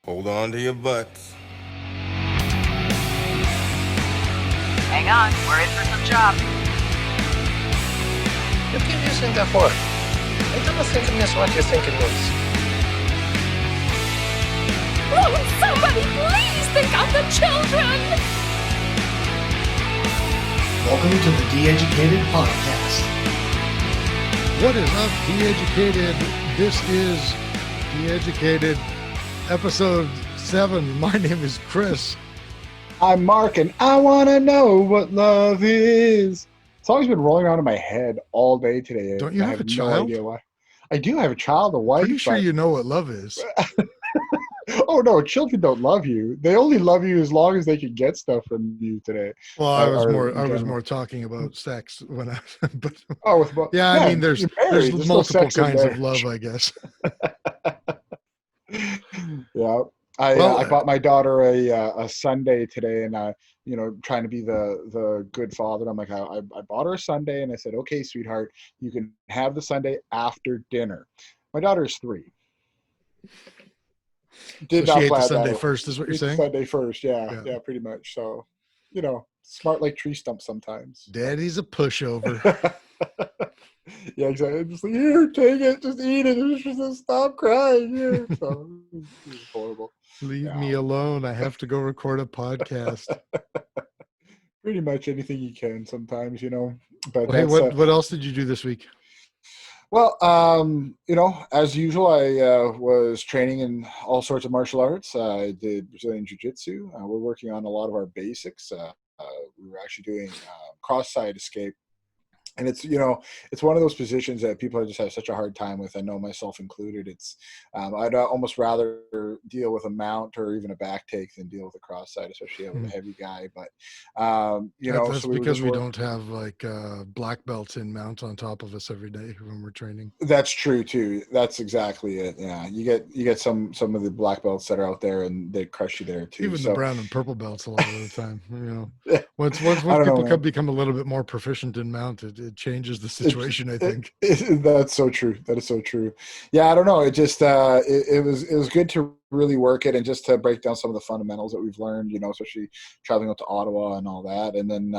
Hold on to your butts. Hang on, we're in for some chop. You keep using that word. I don't think it means what you think it means. Oh, somebody please think of the children! Welcome to the DeEducated podcast. What is up, DeEducated? This is DeEducated, episode 7. My name is Kris. I'm Mark, and I want to know what love is. Song's been rolling around in my head all day today. Don't you have a child? No idea why. I do have a child, a wife. Pretty sure you know what love is. Oh, no, children don't love you. They only love you as long as they can get stuff from you today. Well, I was more talking about sex when I. But, yeah, I mean, there's multiple kinds of love, I guess. Yeah. I bought my daughter a sundae today, and trying to be the good father. I'm like, I bought her a sundae, and I said, okay, sweetheart, you can have the sundae after dinner. My daughter is 3. So she ate the sundae first, is what you're saying? Sundae first, yeah, pretty much. So, smart like tree stumps sometimes. Daddy's a pushover. Yeah, exactly. Just like, here, take it, just eat it. Just stop crying. Here. So, it's horrible. Leave me alone. I have to go record a podcast. Pretty much anything you can sometimes, But hey, what else did you do this week? Well, as usual, I was training in all sorts of martial arts. I did Brazilian Jiu-Jitsu. We're working on a lot of our basics. We were actually doing cross-side escape. And it's one of those positions that people just have such a hard time with. I know myself included. It's I'd almost rather deal with a mount or even a back take than deal with a cross side, especially with a heavy guy. But that's so because we don't have like black belts in mount on top of us every day when we're training. That's true too. That's exactly it. Yeah, you get some of the black belts that are out there, and they crush you there too. Even the brown and purple belts a lot of the time. Once people become a little bit more proficient in mount, it changes the situation. I think that's so true. That is so true. Yeah, I don't know. It just it was good to really work it and just to break down some of the fundamentals that we've learned. Especially traveling out to Ottawa and all that, and then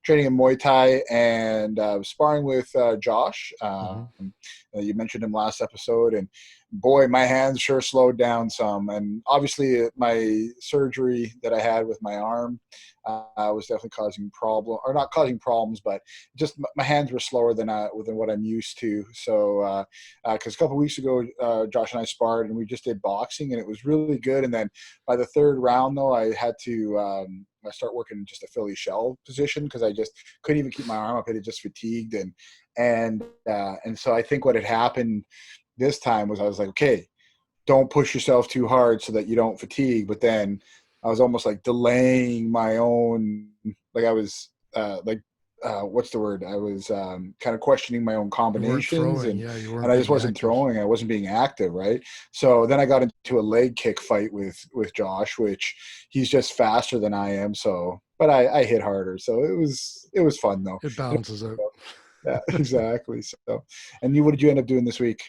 training in Muay Thai and sparring with Josh. You mentioned him last episode, and boy, my hands sure slowed down some. And obviously, my surgery that I had with my arm was definitely not causing problems, but just my hands were slower than what I'm used to. So, because a couple of weeks ago, Josh and I sparred, and we just did boxing, and it was really good. And then by the 3rd round, though, I had to start working just a Philly shell position because I just couldn't even keep my arm up. It had just fatigued, and so I think what had happened this time was I was like, okay, don't push yourself too hard so that you don't fatigue. But then I was almost like delaying my own, like I was what's the word? I was kind of questioning my own combinations, and I just wasn't throwing. I wasn't being active, right? So then I got into a leg kick fight with Josh, which he's just faster than I am. So, but I hit harder, so it was fun though. It balances out. Yeah, exactly. So, and what did you end up doing this week?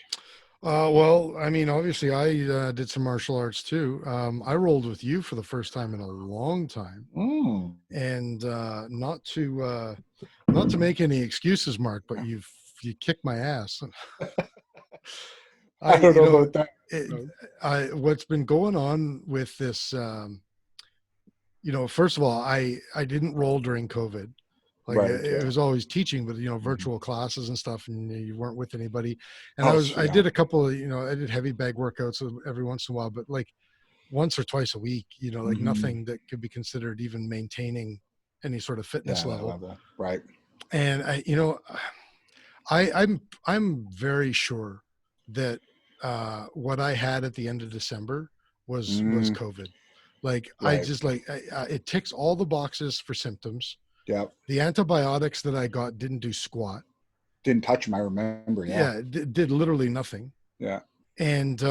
Well, I mean, obviously I did some martial arts too. I rolled with you for the first time in a long time. And not to make any excuses, Mark, but you kicked my ass. I don't know about that. What's been going on with this, first of all, I didn't roll during COVID. It was always teaching with, virtual classes and stuff, and you weren't with anybody. And I did a couple of, I did heavy bag workouts every once in a while, but like once or twice a week, nothing that could be considered even maintaining any sort of fitness level. Right. And I'm very sure that what I had at the end of December was COVID. Like, right. It ticks all the boxes for symptoms. Yeah. The antibiotics that I got didn't do squat. Didn't touch them, I remember. Yeah, did literally nothing. Yeah. And,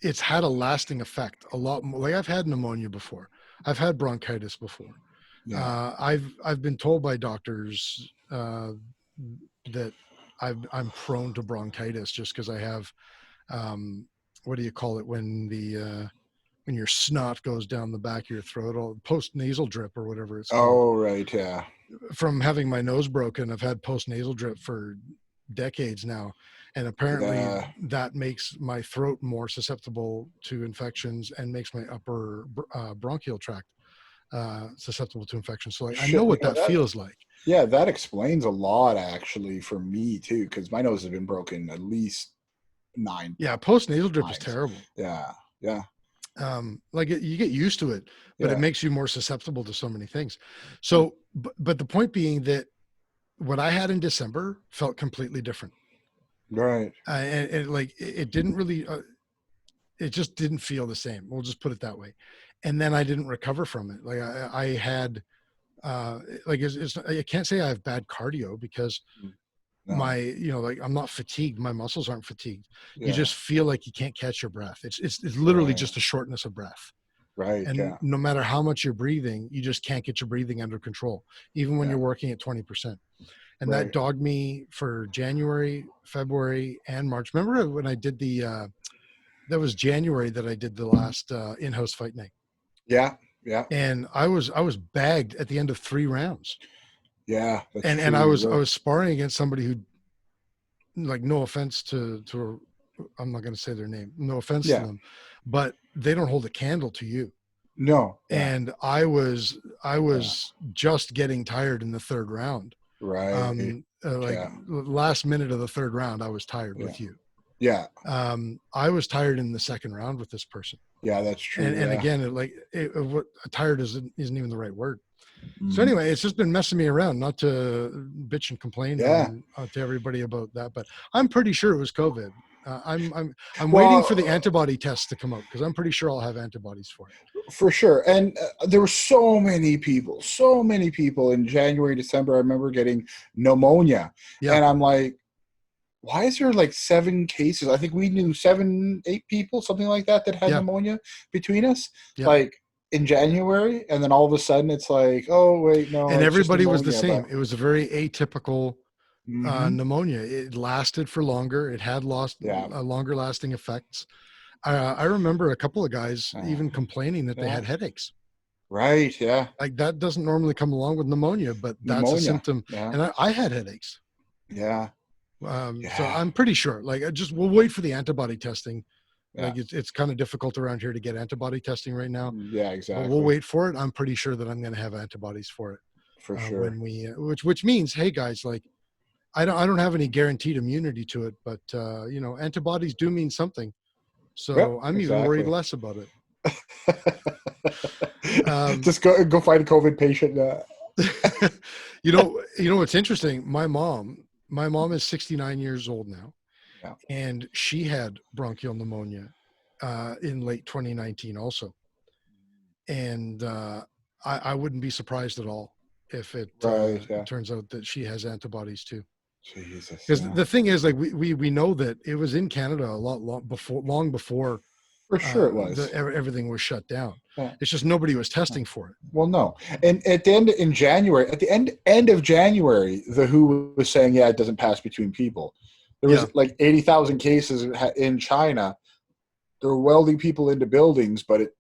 it's had a lasting effect a lot more. Like, I've had pneumonia before. I've had bronchitis before. Yeah. I've been told by doctors that I'm prone to bronchitis just because I have what do you call it when when your snot goes down the back of your throat, or post nasal drip or whatever it's called. Oh, right. Yeah. From having my nose broken, I've had post nasal drip for decades now. And apparently that makes my throat more susceptible to infections and makes my upper bronchial tract susceptible to infection. So I know what that feels like. Yeah, that explains a lot actually for me too, because my nose has been broken at least 9. Yeah, post nasal drip is terrible. Yeah. Like you get used to it, but it makes you more susceptible to so many things. So, but the point being that what I had in December felt completely different. Right. And like it didn't really, it just didn't feel the same. We'll just put it that way. And then I didn't recover from it. Like I had, like I can't say I have bad cardio because like I'm not fatigued. My muscles aren't fatigued. You just feel like you can't catch your breath. It's literally just a shortness of breath. Right. And no matter how much you're breathing, you just can't get your breathing under control, even when you're working at 20%. And that dogged me for January, February, and March. Remember when I did that was January that I did the last in-house fight night. Yeah. And I was bagged at the end of 3 rounds. Yeah. And I was sparring against somebody who, like, no offense to I'm not going to say their name, no offense to them, but they don't hold a candle to you. No. And I was just getting tired in the 3rd round. Right. Last minute of the 3rd round, I was tired with you. Yeah. I was tired in the 2nd round with this person. Yeah, that's true. And again, what tired isn't even the right word. So anyway, it's just been messing me around, not to bitch and complain to everybody about that, but I'm pretty sure it was COVID. I'm waiting for the antibody tests to come out because I'm pretty sure I'll have antibodies for it. For sure. And there were so many people in January, December. I remember getting pneumonia. Yeah. And I'm like, why is there like 7 cases? I think we knew 7, 8 people, something like that had pneumonia between us. Yeah. Like in January, and then all of a sudden it's like, oh wait, no. And everybody was the same. It was a very atypical pneumonia. It lasted for longer. It had longer lasting effects. I remember a couple of guys even complaining that they had headaches. Right. Yeah. Like that doesn't normally come along with pneumonia, but that's a symptom. Yeah. And I had headaches. Yeah. So I'm pretty sure, like, we'll wait for the antibody testing. Yeah. Like it's kind of difficult around here to get antibody testing right now. Yeah, exactly. But we'll wait for it. I'm pretty sure that I'm going to have antibodies for it. For sure. When we, which means, hey guys, like, I don't have any guaranteed immunity to it, but antibodies do mean something. So I'm even worried less about it. Just go find a COVID patient. You know what's interesting? My mom is 69 years old now, and she had bronchial pneumonia in late 2019 also. And I wouldn't be surprised at all if it turns out that she has antibodies too. Jesus. Because the thing is, like, we know that it was in Canada long before. For sure, it was. Everything was shut down. Yeah. It's just nobody was testing for it. Well, no. And at the end of January, the WHO was saying, it doesn't pass between people. There was like 80,000 cases in China. They were welding people into buildings, but it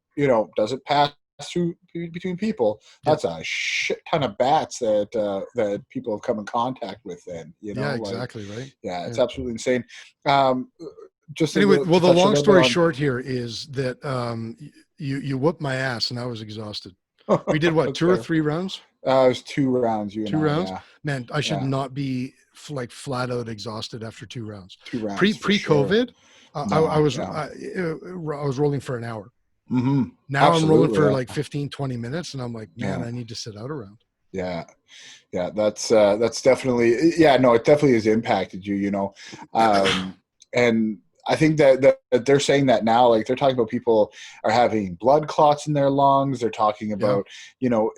doesn't pass through between people. That's a shit ton of bats that people have come in contact with. Then exactly, right. Yeah, it's absolutely insane. Just anyway, well, the long story short here is that you whooped my ass and I was exhausted. We did what, 2 or 3 rounds? It was 2 rounds. 2 rounds? Yeah. Man, I should not be like flat out exhausted after 2 rounds. 2 rounds. Pre-COVID, I was rolling for an hour. Mm-hmm. Now I'm rolling for like 15, 20 minutes, and I'm like, man, I need to sit out around. Yeah. That's definitely, it definitely has impacted you, and I think that they're saying that now, like they're talking about people are having blood clots in their lungs. They're talking about,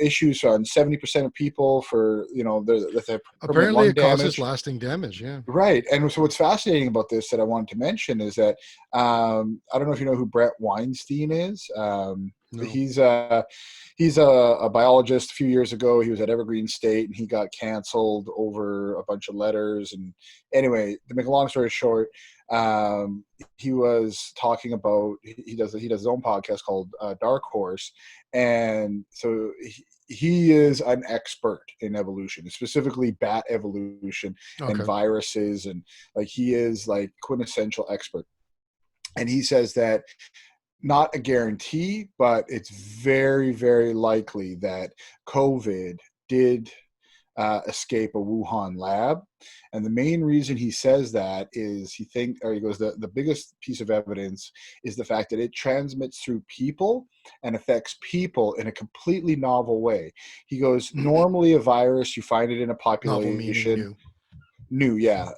issues on 70% of people for, apparently it causes lasting damage. Yeah. Right. And so what's fascinating about this that I wanted to mention is that, I don't know if you know who Brett Weinstein is. No. No. He's a biologist. A few years ago, he was at Evergreen State, and he got canceled over a bunch of letters. And anyway, to make a long story short, he was talking about he does his own podcast called Dark Horse, and so he is an expert in evolution, specifically bat evolution and Okay. viruses, and like he is like quintessential expert. And he says that not a guarantee, but it's very, very likely that COVID did escape a Wuhan lab. And the main reason he says that is he goes, the biggest piece of evidence is the fact that it transmits through people and affects people in a completely novel way. He goes, normally a virus, you find it in a Novel meaning population. new. New, yeah.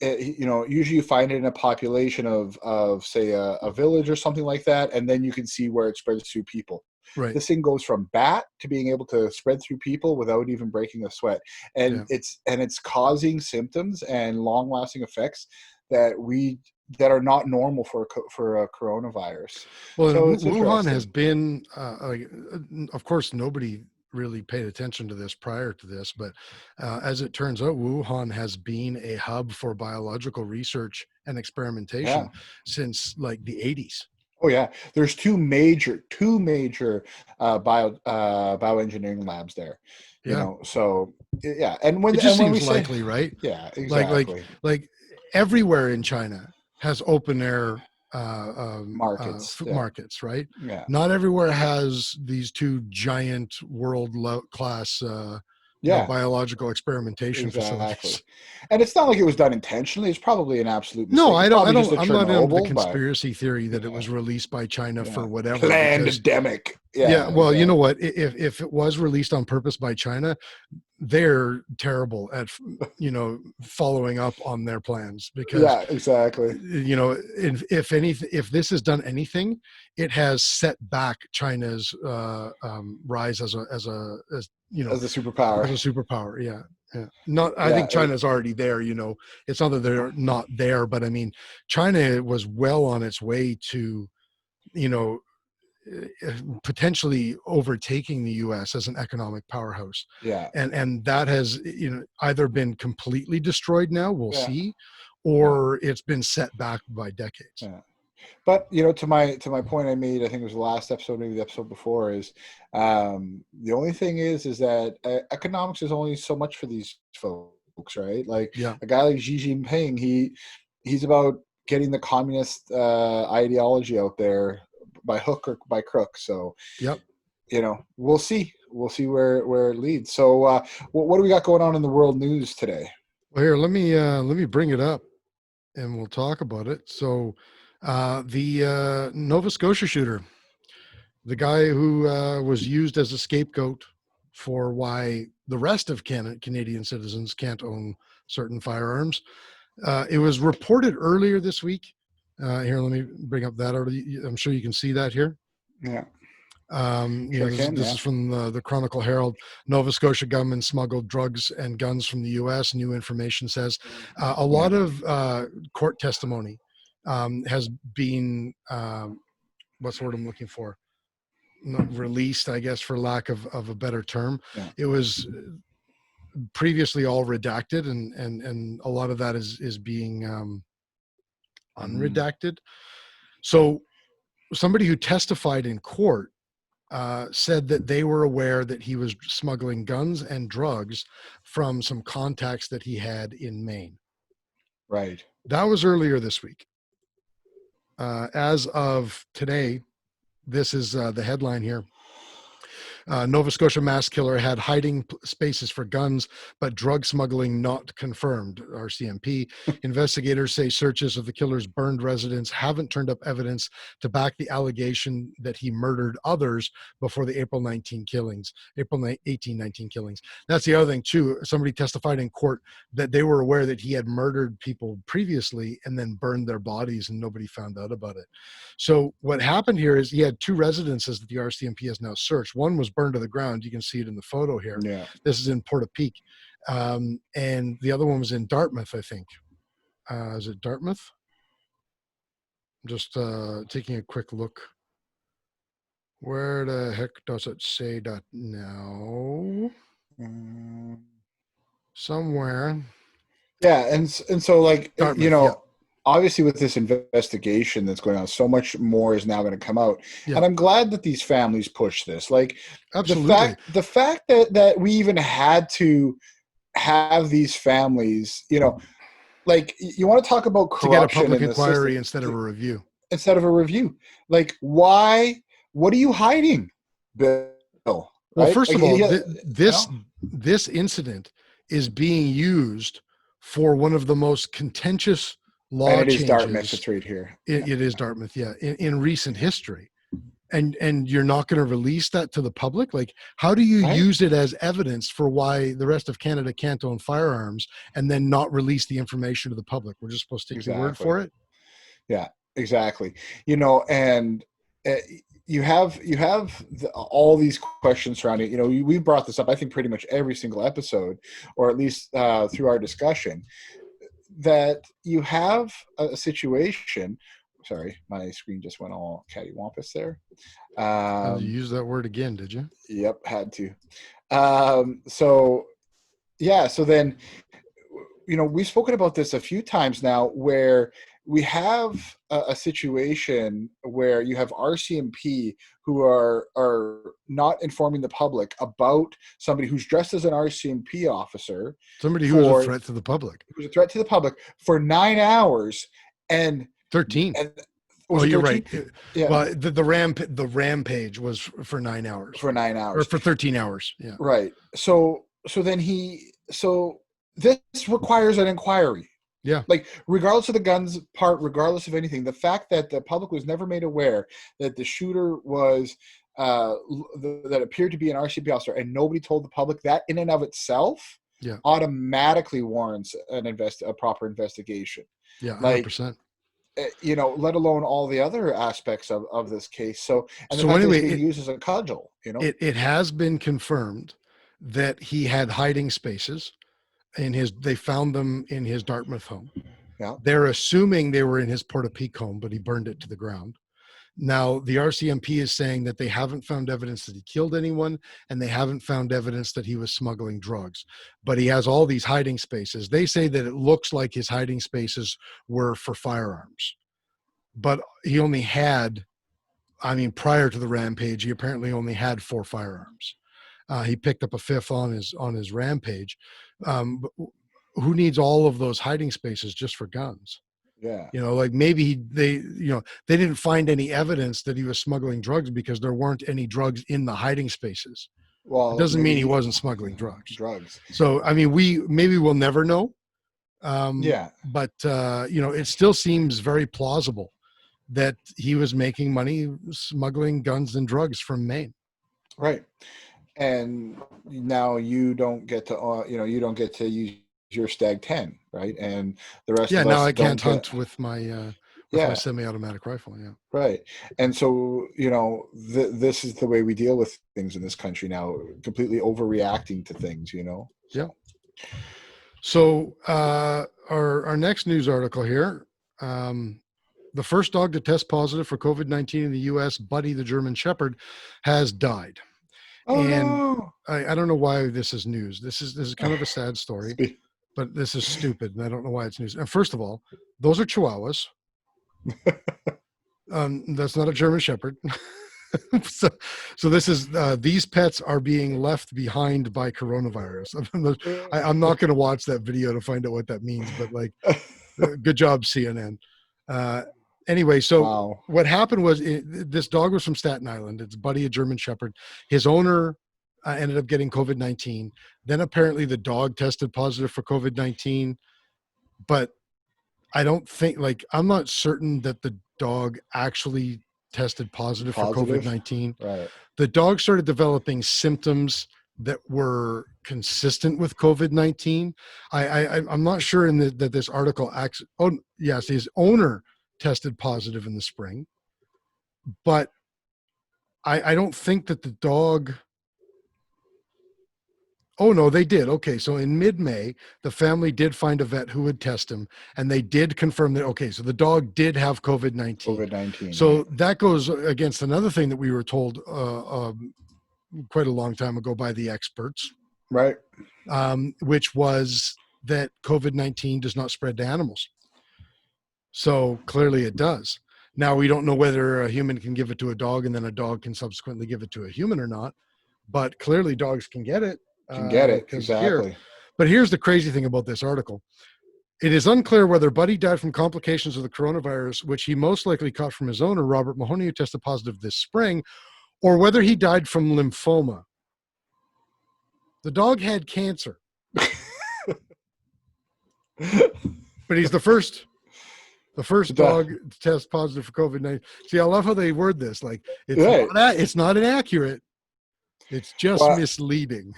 Usually you find it in a population of say a village or something like that, and then you can see where it spreads through people. Right. This thing goes from bat to being able to spread through people without even breaking a sweat, and it's causing symptoms and long-lasting effects that are not normal for a coronavirus. Well, So it's Wuhan interesting. has been, of course, nobody really paid attention to this prior to this, but as it turns out, Wuhan has been a hub for biological research and experimentation since like the 80s. Oh yeah, there's two major bioengineering labs there. You know, so yeah, and when it just when seems we say, likely, right? Yeah, exactly. Like everywhere in China has open air markets, right? Yeah. Not everywhere has these two giant world class biological experimentation facilities. And it's not like it was done intentionally. It's probably an absolute mistake. No, I'm not into the Chernobyl, conspiracy theory that it was released by China for whatever. Pandemic. Well, you know what? If it was released on purpose by China, they're terrible at following up on their plans, because exactly. If this has done anything, it has set back China's rise as a superpower. I think China's already there. It's not that they're not there, but I mean, China was well on its way to potentially overtaking the U.S. as an economic powerhouse. And that has either been completely destroyed now, we'll see, or it's been set back by decades. But to my point I made, I think it was the last episode, maybe the episode before, is the only thing is that economics is only so much for these folks, right? Like a guy like Xi Jinping, he's about getting the communist ideology out there by hook or by crook. So we'll see where it leads. So what do we got going on in the world news today? Well, here, let me bring it up and we'll talk about it. So the Nova Scotia shooter, the guy who was used as a scapegoat for why the rest of Canadian citizens can't own certain firearms. It was reported earlier this week. Here, let me bring up that. I'm sure you can see that here. Yeah. This is from the Chronicle Herald. Nova Scotia gunmen smuggled drugs and guns from the U.S. New information says a lot of court testimony has been what's the word I'm looking for? Not released, I guess, for lack of a better term. It was previously all redacted, and a lot of that is being unredacted. So somebody who testified in court said that they were aware that he was smuggling guns and drugs from some contacts that he had in Maine. Right. That was earlier this week. As of today, this is the headline here. Nova Scotia mass killer had hiding spaces for guns, but drug smuggling not confirmed, RCMP. Investigators say searches of the killer's burned residence haven't turned up evidence to back the allegation that he murdered others before the April 18, 19 killings. That's the other thing, too. Somebody testified in court that they were aware that he had murdered people previously and then burned their bodies, and nobody found out about it. So what happened here is he had two residences that the RCMP has now searched. One was burned to the ground. You can see it in the photo here. Yeah. This is in Portapique. And the other one was in Dartmouth, I think. Is it Dartmouth? I'm just taking a quick look. Where the heck does it say that now? Somewhere. Yeah, and so like Dartmouth, obviously with this investigation that's going on, so much more is now going to come out, yeah. and I'm glad that these families push this. Like Absolutely. the fact that we even had to have these families, like you want to talk about To get a corruption public in the system inquiry instead of a review. Like why? What are you hiding, Bill? Well, Right? first of Like, all, this incident is being used for one of the most contentious law and it is changes. Dartmouth. It's right here. It is Dartmouth, yeah, in recent history. And you're not going to release that to the public? Like, how do you use it as evidence for why the rest of Canada can't own firearms and then not release the information to the public? We're just supposed to take your word for it? Yeah, exactly. And you have all these questions surrounding it. We brought this up, I think, pretty much every single episode, or at least through our discussion, that you have a situation. Sorry, my screen just went all cattywampus there. You used that word again, did you? Yep, had to. So then, we've spoken about this a few times now, where we have a situation where you have RCMP who are not informing the public about somebody who's dressed as an RCMP officer. Somebody who is a threat to the public. Who's a threat to the public for 9 hours and 13. Oh, you're right. Yeah. Well, the rampage was for 9 hours. For 9 hours. Or for 13 hours. Yeah. Right. So this requires an inquiry. Yeah. Like, regardless of the guns part, regardless of anything, the fact that the public was never made aware that the shooter was that appeared to be an RCMP officer, and nobody told the public, that in and of itself automatically warrants a proper investigation. Yeah, 100%. Let alone all the other aspects of this case. So anyway, it's being used as a cudgel. It has been confirmed that he had hiding spaces they found them in his Dartmouth home. Yeah. They're assuming they were in his Portapique home, but he burned it to the ground. Now, the RCMP is saying that they haven't found evidence that he killed anyone, and they haven't found evidence that he was smuggling drugs. But he has all these hiding spaces. They say that it looks like his hiding spaces were for firearms. But he only had, prior to the rampage, he apparently only had 4 firearms. He picked up a 5th on his rampage. But who needs all of those hiding spaces just for guns? Yeah. Like maybe they didn't find any evidence that he was smuggling drugs because there weren't any drugs in the hiding spaces. Well, it doesn't mean he wasn't smuggling drugs. So, we'll never know. But it still seems very plausible that he was making money smuggling guns and drugs from Maine. Right. And now you don't get to use your Stag 10, right? And the rest of us now I can't hunt with my my semi-automatic rifle. Yeah. Right. And so, this is the way we deal with things in this country now, completely overreacting to things, Yeah. So our next news article here, the first dog to test positive for COVID-19 in the U.S., Buddy the German Shepherd, has died. No. I don't know why this is news. This is kind of a sad story, but this is stupid, and I don't know why it's news. And first of all, those are Chihuahuas. That's not a German Shepherd. So this is these pets are being left behind by coronavirus. I'm not going to watch that video to find out what that means, but good job, CNN. Anyway, so What happened was this dog was from Staten Island. It's Buddy, a German Shepherd. His owner ended up getting COVID-19. Then apparently the dog tested positive for COVID-19, but I don't think, I'm not certain that the dog actually tested positive for COVID-19. Right. The dog started developing symptoms that were consistent with COVID-19. I'm not sure that this article his owner tested positive in the spring, but I don't think that the dog. Oh, no, they did. Okay. So in mid-May, the family did find a vet who would test him, and they did confirm that, okay, so the dog did have COVID-19. COVID-19. So right. that goes against another thing that we were told quite a long time ago by the experts, Right. which was that COVID-19 does not spread to animals. So clearly it does. Now, we don't know whether a human can give it to a dog and then a dog can subsequently give it to a human or not, but clearly dogs can get it. Can get it. 'Cause Exactly. but here's the crazy thing about this article. It is unclear whether Buddy died from complications of the coronavirus, which he most likely caught from his owner, Robert Mahoney, who tested positive this spring, or whether he died from lymphoma. The dog had cancer. But he's the first dog to test positive for COVID-19. See, I love how they word this. Like, it's not inaccurate. It's just misleading.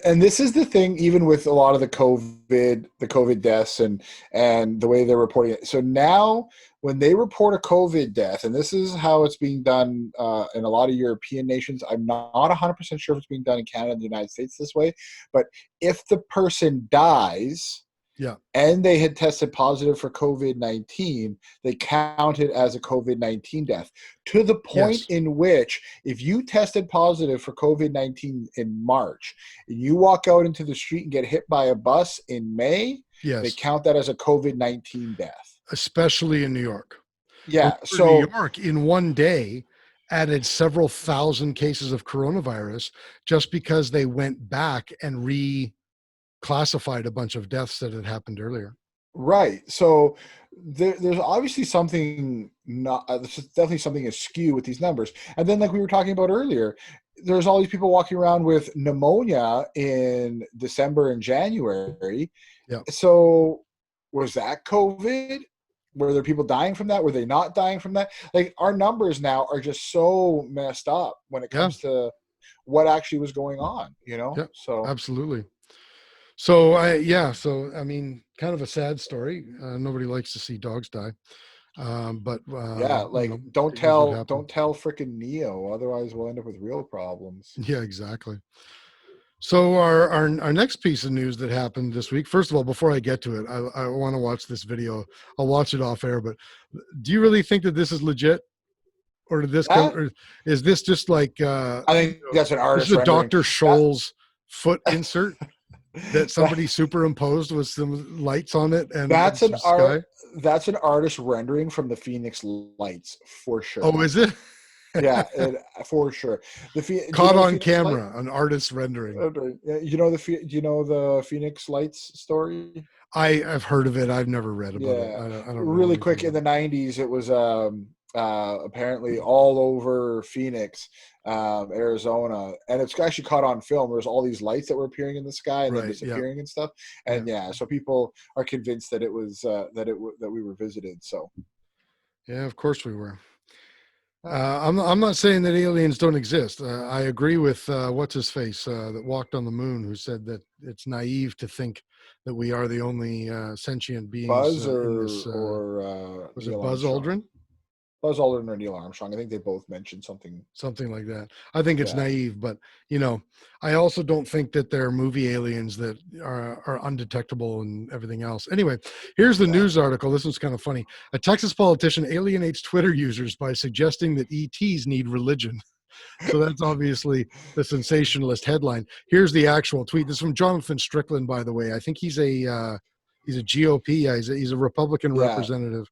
And this is the thing, even with a lot of the COVID deaths and the way they're reporting it. So now when they report a COVID death, and this is how it's being done in a lot of European nations, I'm not 100% sure if it's being done in Canada and the United States this way, but if the person dies and they had tested positive for COVID-19, they count it as a COVID-19 death, to the point in which if you tested positive for COVID-19 in March and you walk out into the street and get hit by a bus in May, they count that as a COVID-19 death. Especially in New York. Yeah. So New York in one day added several thousand cases of coronavirus just because they went back and reclassified a bunch of deaths that had happened earlier. Right. So there's obviously something there's definitely something askew with these numbers. And then, like we were talking about earlier, there's all these people walking around with pneumonia in December and January. Yeah. So was that COVID? Were there people dying from that? Were they not dying from that? Like, our numbers now are just so messed up when it comes to what actually was going on, So absolutely. So I mean, kind of a sad story. Nobody likes to see dogs die. But don't tell frickin' Neo, otherwise we'll end up with real problems. Yeah, exactly. So our next piece of news that happened this week. First of all, before I get to it, I want to watch this video. I'll watch it off air. But do you really think that this is legit, or did this come? Or is this just like? I think that's an artist. This is a Dr. Scholl's foot insert that somebody superimposed with some lights on it, and that's an artist rendering from the Phoenix Lights for sure. Oh, is it? Yeah, for sure. Caught on camera, an artist's rendering. Do you know the Phoenix Lights story? I've heard of it. I've never read about it. I don't really quick, in the 90s, it was apparently all over Phoenix, Arizona, and it's actually caught on film. There's all these lights that were appearing in the sky and then disappearing and stuff. And so people are convinced that it was that we were visited. So yeah, of course we were. I'm not saying that aliens don't exist. I agree with what's his face that walked on the moon, who said that it's naive to think that we are the only sentient beings. Buzz was it Buzz Aldrin? Buzz Aldrin or Neil Armstrong. I think they both mentioned something like that. I think it's naive, but I also don't think that they're movie aliens that are undetectable and everything else. Anyway, here's the news article. This one's kind of funny. A Texas politician alienates Twitter users by suggesting that ETs need religion. So that's obviously the sensationalist headline. Here's the actual tweet. This is from Jonathan Strickland, by the way. I think he's a GOP. Yeah, he's a Republican representative.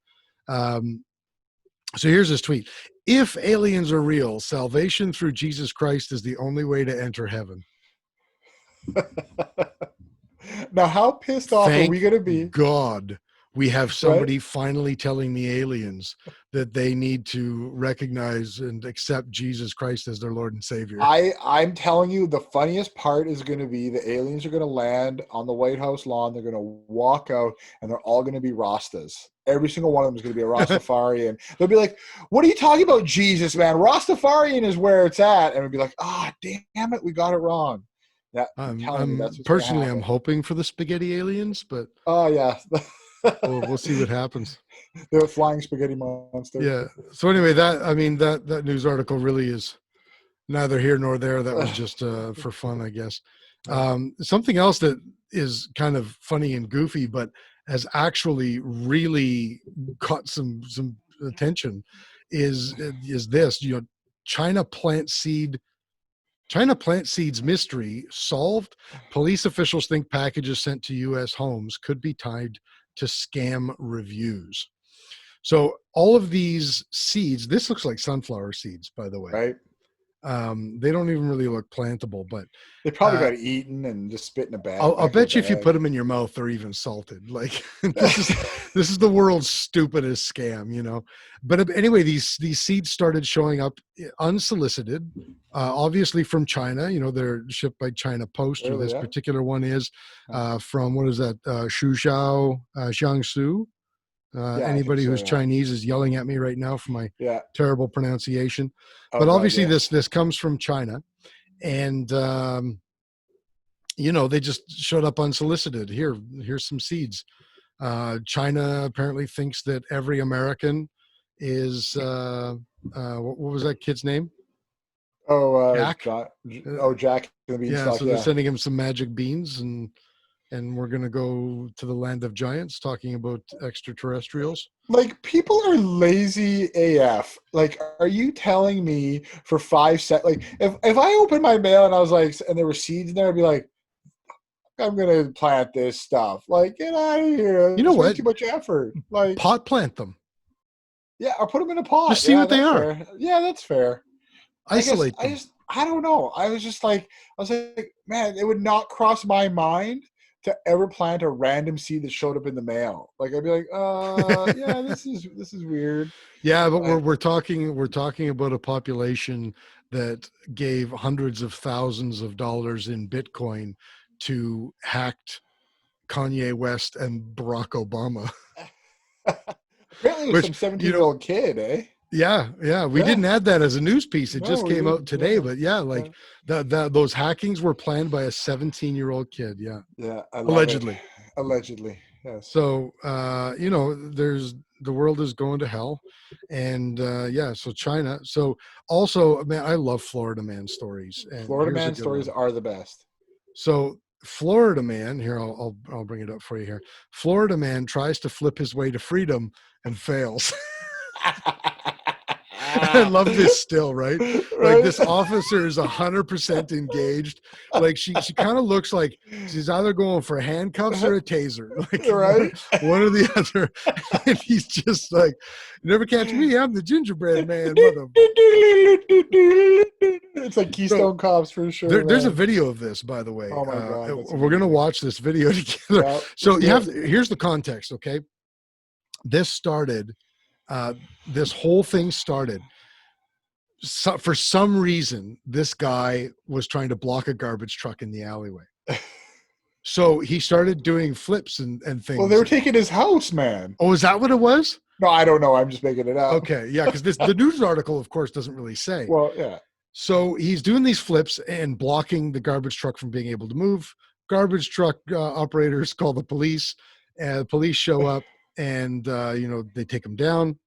So here's his tweet. If aliens are real, salvation through Jesus Christ is the only way to enter heaven. Now, how pissed off are we going to be? God, we have somebody finally telling the aliens that they need to recognize and accept Jesus Christ as their Lord and Savior. I'm telling you, the funniest part is going to be the aliens are going to land on the White House lawn. They're going to walk out, and they're all going to be Rastas. Every single one of them is going to be a Rastafarian. They'll be like, what are you talking about, Jesus, man? Rastafarian is where it's at. And we'll be like, damn it, we got it wrong. I'm hoping for the spaghetti aliens, but we'll see what happens. The flying spaghetti monster. Yeah. So anyway, that news article really is neither here nor there. That was just for fun, I guess. Something else that is kind of funny and goofy, but has actually really caught some attention is this, China plant seeds mystery solved. Police officials think packages sent to U.S. homes could be tied to scam reviews. So all of these seeds, this looks like sunflower seeds, by the way. Right. They don't even really look plantable, but they probably got eaten and just spit in a bag. I'll bet you if you put them in your mouth, they're even salted. Like this is the world's stupidest scam, But anyway, these seeds started showing up unsolicited, obviously from China. They're shipped by China Post. Really, or this particular one is from, what is that? Suzhou, Jiangsu. Anybody who's Chinese is yelling at me right now for my terrible pronunciation. But obviously this comes from China, and they just showed up unsolicited. Here's some seeds. China apparently thinks that every American is what was that kid's name? Jack. Jack the Beanstalk. Yeah, so they're sending him some magic beans, and we're gonna go to the land of giants, talking about extraterrestrials. Like, people are lazy AF. Like, are you telling me for 5 seconds? Like, if I opened my mail and I was like, and there were seeds in there, I'd be like, I'm gonna plant this stuff. Like, get out of here. You know what? Too much effort. Like, pot plant them. Yeah, or put them in a pot. Just see what they are. Fair. Yeah, that's fair. Isolate them. I don't know. I was like, man, it would not cross my mind to ever plant a random seed that showed up in the mail. Like, I'd be like, yeah, this is weird. Yeah, but we're talking about a population that gave hundreds of thousands of dollars in Bitcoin to hacked Kanye West and Barack Obama. Apparently, it was some 17-year-old kid, eh? Yeah. We didn't add that as a news piece. It just came out today. Yeah. But those hackings were planned by a 17-year-old kid. Yeah. Yeah. Allegedly. Yes. So the world is going to hell, and so China. So also, man, I love Florida man stories. And Florida man stories are the best. So Florida man, here I'll bring it up for you here. Florida man tries to flip his way to freedom and fails. I love this still, right? Like, this officer is 100% engaged. Like, she kind of looks like she's either going for handcuffs or a taser. Like, right? One or the other. And he's just like, never catch me. I'm the gingerbread man. It's like Keystone Cops for sure. There's a video of this, by the way. Oh my God. We're going to watch this video together. Yeah, so here's the context. Okay. This whole thing started. So, for some reason, this guy was trying to block a garbage truck in the alleyway. So he started doing flips and things. Well, they were taking his house, man. Oh, is that what it was? No, I don't know. I'm just making it up. Okay, yeah, because the news article, of course, doesn't really say. Well, yeah. So he's doing these flips and blocking the garbage truck from being able to move. Garbage truck operators call the police. The police show up, and they take him down.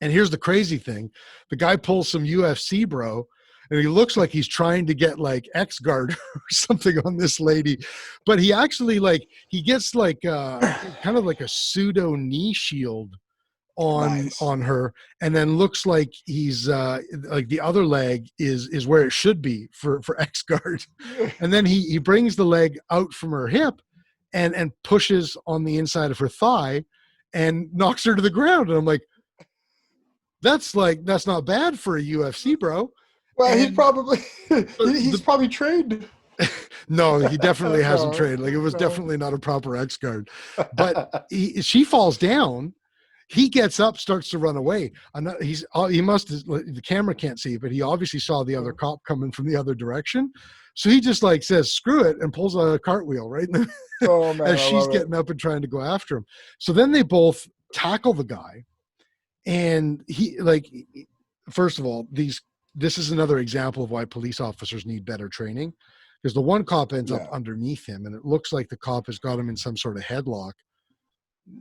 And here's the crazy thing. The guy pulls some UFC bro, and he looks like he's trying to get like X-Guard or something on this lady. But he actually he gets like kind of like a pseudo knee shield on her, and then looks like he's like the other leg is where it should be for X-Guard. And then he brings the leg out from her hip and pushes on the inside of her thigh and knocks her to the ground. And I'm like, that's not bad for a UFC bro. Well, he's probably trained. No, he definitely hasn't trained. Like, it was definitely not a proper X-Guard. But she falls down. He gets up, starts to run away. The camera can't see, but he obviously saw the other cop coming from the other direction. So he just says, screw it, and pulls a cartwheel right in the, as she's getting up and trying to go after him. So then they both tackle the guy. And he, first of all, this is another example of why police officers need better training, because the one cop ends up underneath him, and it looks like the cop has got him in some sort of headlock,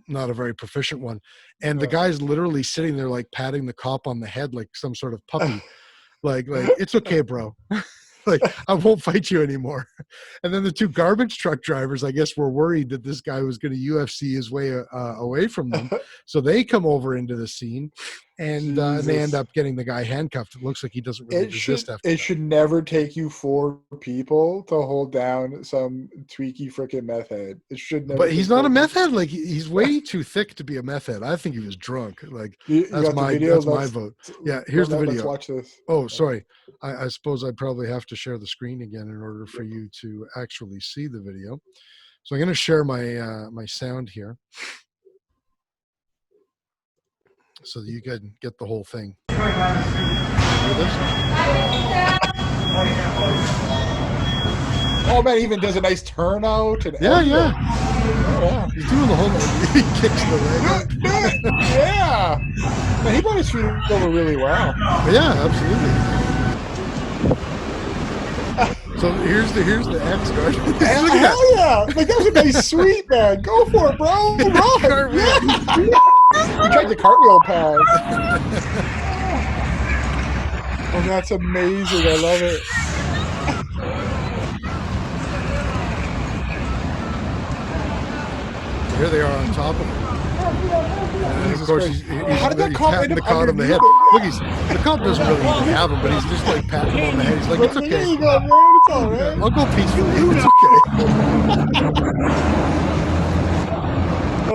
not a very proficient one. And the guy's literally sitting there, patting the cop on the head like some sort of puppy. like, it's okay, bro. like, I won't fight you anymore. And then the two garbage truck drivers, I guess, were worried that this guy was going to UFC his way away from them. So they come over into the scene, and they end up getting the guy handcuffed. It looks like he doesn't really resist after It that. should never take you 4 people to hold down some tweaky freaking meth head. It should never. But he's not a meth head. Like, he's way too thick to be a meth head. I think he was drunk. Like, that's my vote. Yeah, here's the video. Let's watch this. Oh, sorry. I suppose I'd probably have to share the screen again in order for you to actually see the video. So I'm going to share my my sound here so that you can get the whole thing. Hear this? Oh man, he even does a nice turnout and Yeah. Oh, yeah. He's doing the whole. He kicks the leg. Yeah. Man, he brought his feet over really well. Yeah, absolutely. So here's the X guard. Hell yeah! Like, that was a nice sweep, man. Go for it, bro. Run. He tried the cartwheel pad. Oh, that's amazing. I love it. Here they are on top of him. And of course, he's How did that cop patting end the up cop on the head. Look, the cop doesn't really even have him, but he's just like patting him on the head. He's like, it's There okay. you go, man. It's all right. I'll go peacefully. It's okay.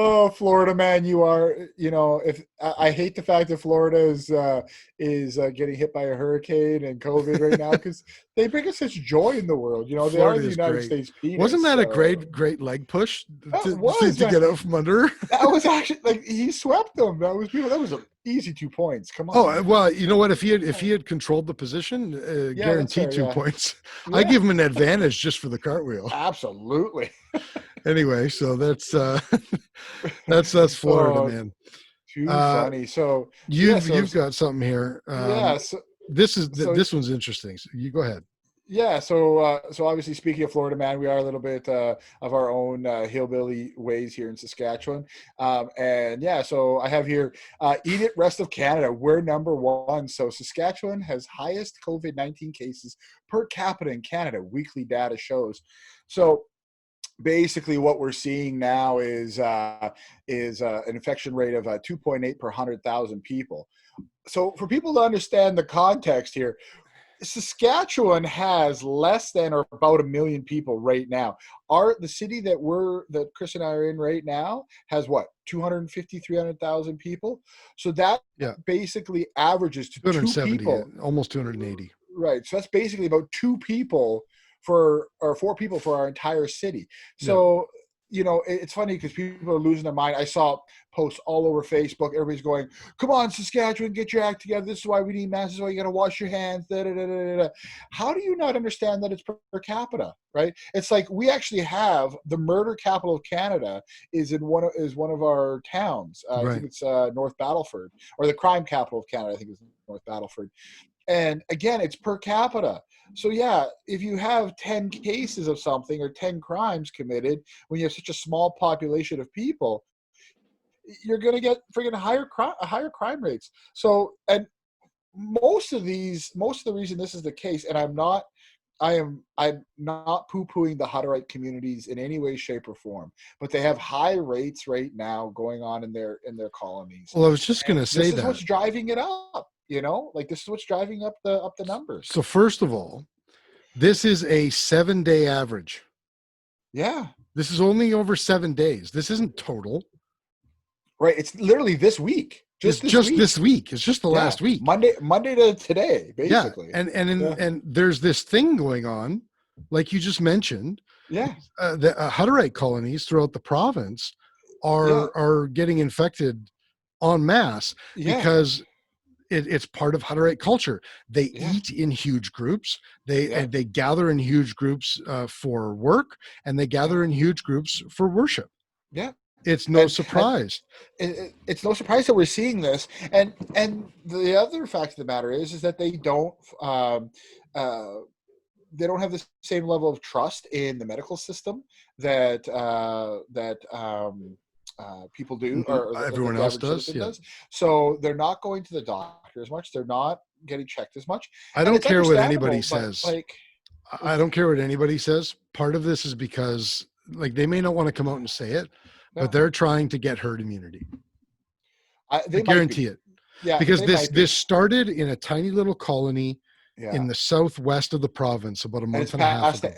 Oh, Florida, man, you are. You know, if I hate the fact that Florida is getting hit by a hurricane and COVID right now, because they bring us such joy in the world. You know, they are the United States penis. Wasn't that a great leg push to get out from under her? That was actually, like, he swept them. That was beautiful. That was an easy 2 points. Come on. Oh well, you know what? If he had controlled the position, guaranteed 2 points. Yeah. I give him an advantage just for the cartwheel. Absolutely. Anyway, so that's Florida, man. Too funny. So you've got something here. This one's interesting. So you go ahead. Yeah, so obviously, speaking of Florida, man, we are a little bit of our own hillbilly ways here in Saskatchewan, and yeah, so I have here, eat it, rest of Canada, we're number 1. So Saskatchewan has highest COVID-19 cases per capita in Canada. Weekly data shows. So basically, what we're seeing now is an infection rate of 2.8 per 100,000 people. So for people to understand the context here, Saskatchewan has less than or about 1 million people right now. The city that Kris and I are in right now has what, 250, 300,000 people. So that basically averages to 2 people, almost 280. Right. So that's basically about 2 people or 4 people for our entire city. So, you know, it's funny because people are losing their mind. I saw posts all over Facebook. Everybody's going, come on, Saskatchewan, get your act together. This is why we need masks. This is why you got to wash your hands. Da, da, da, da, da. How do you not understand that it's per capita, right? It's like, we actually have the murder capital of Canada is one of our towns. I think it's North Battleford, or the crime capital of Canada, I think is North Battleford. And again, it's per capita. So yeah, if you have 10 cases of something or 10 crimes committed, when you have such a small population of people, you're going to get friggin' higher crime rates. So, and most of the reason this is the case, and I'm not poo-pooing the Hutterite communities in any way, shape, or form, but they have high rates right now going on in their colonies. Well, I was just going to say this is what's driving it up. You know, like, this is what's driving up the numbers. So first of all, this is a 7-day average. Yeah. This is only over 7 days. This isn't total. Right. It's literally this week. This week. It's just the last week. Monday to today, basically. Yeah. And there's this thing going on, like you just mentioned. Yeah. The Hutterite colonies throughout the province are getting infected en masse because it's part of Hutterite culture. They eat in huge groups. They gather in huge groups for work, and they gather in huge groups for worship. Yeah. It's no surprise. It's no surprise that we're seeing this. And the other fact of the matter is that they don't have the same level of trust in the medical system that people do, or everyone else does. So they're not going to the doctor as much. They're not getting checked as much. I don't care what anybody says. I don't care what anybody says. Part of this is because like they may not want to come out and say it, but they're trying to get herd immunity. I guarantee it. Yeah, because this started in a tiny little colony in the southwest of the province about a month and a half ago.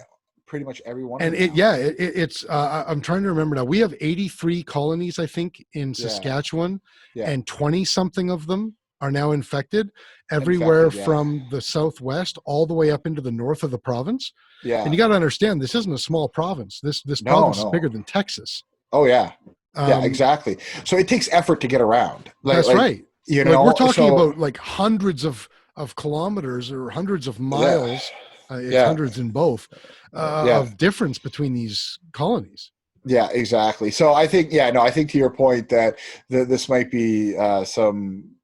Pretty much everyone. And it's I'm trying to remember now. We have 83 colonies, I think, in Saskatchewan, and 20 something of them are now infected everywhere from the southwest all the way up into the north of the province. Yeah. And you got to understand, this isn't a small province. This province is bigger than Texas. Oh yeah. Yeah, exactly. So it takes effort to get around. That's right. You know, we're talking about like hundreds of kilometers or hundreds of miles. It's hundreds in both of difference between these colonies. Yeah, exactly. So I think, I think to your point that this might be some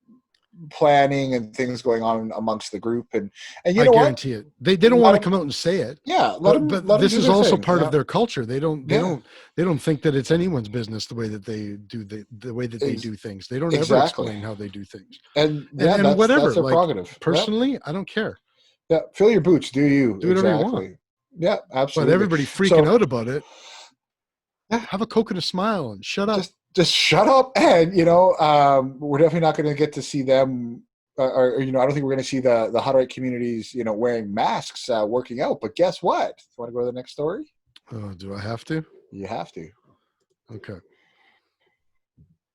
planning and things going on amongst the group, and you know, I guarantee it. They don't want to come out and say it. Yeah, but this is also part of their culture. They don't think that it's anyone's business the way that they do the way that they do things. They don't ever explain how they do things. And whatever. That's their prerogative. Personally, I don't care. Yeah, fill your boots. Do you? Do whatever you want. Yeah, absolutely. But everybody freaking out about it. Have a Coke and a smile and shut up. Just shut up. And, you know, we're definitely not going to get to see them or, you know, I don't think we're going to see the Hutterite communities, you know, wearing masks, working out. But guess what? You want to go to the next story? Oh, do I have to? You have to. Okay.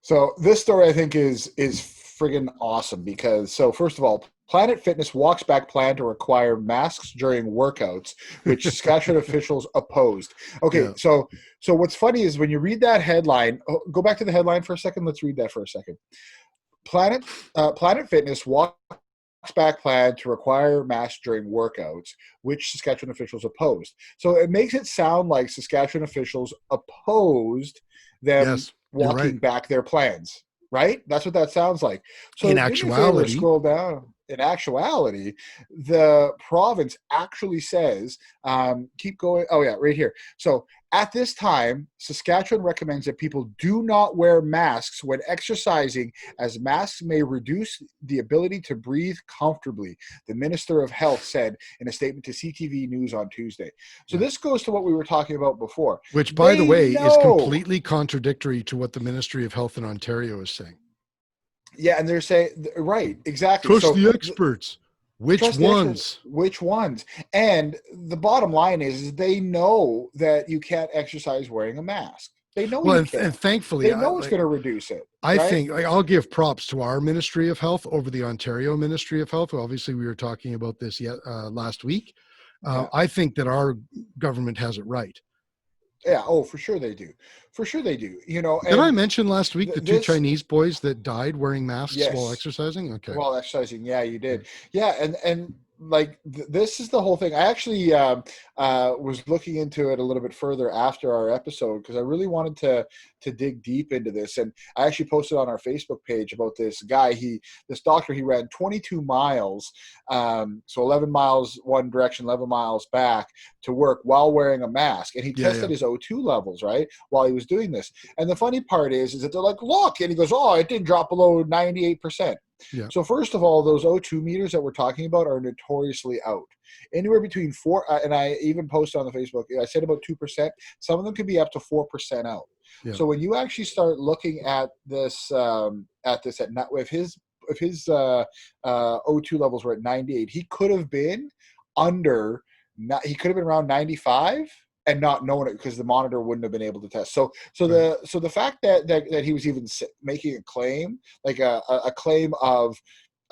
So this story I think is friggin' awesome because, so first of all, Planet Fitness walks back plan to require masks during workouts, which Saskatchewan officials opposed. Okay, so what's funny is when you read that headline, go back to the headline for a second. Let's read that for a second. Planet Fitness walks back plan to require masks during workouts, which Saskatchewan officials opposed. So it makes it sound like Saskatchewan officials opposed them walking back their plans. Right? That's what that sounds like. So in actuality, scroll down. In actuality, the province actually says, keep going. Oh, yeah, right here. So at this time, Saskatchewan recommends that people do not wear masks when exercising, as masks may reduce the ability to breathe comfortably, the Minister of Health said in a statement to CTV News on Tuesday. So this goes to what we were talking about before. Which, by the way, is completely contradictory to what the Ministry of Health in Ontario is saying. Yeah, and they're saying, right, exactly. Trust the experts. Which ones? Which ones? And the bottom line is they know that you can't exercise wearing a mask. They know you can't. And thankfully, they know it's going to reduce it. I think I'll give props to our Ministry of Health over the Ontario Ministry of Health. Obviously, we were talking about this last week. I think that our government has it right. Yeah. Oh, for sure they do. For sure they do. You know. Did I mention last week the two Chinese boys that died wearing masks while exercising? Okay. While exercising, yeah, you did. Yeah, and like this is the whole thing. I actually was looking into it a little bit further after our episode because I really wanted to dig deep into this, and I actually posted on our Facebook page about this guy. This doctor, he ran 22 miles, so 11 miles one direction, 11 miles back to work while wearing a mask, and he tested his O2 levels right while he was doing this. And the funny part is that they're like, look, and he goes, oh, it didn't drop below 98%. Yeah. So first of all, those O2 meters that we're talking about are notoriously out. Anywhere between 4, and I even posted on the Facebook, I said about 2%. Some of them can be up to 4% out. Yeah. So when you actually start looking at this, if his O2 levels were at 98, he could have been around 95. And not knowing it because the monitor wouldn't have been able to test. So the fact that he was even making a claim, like a claim of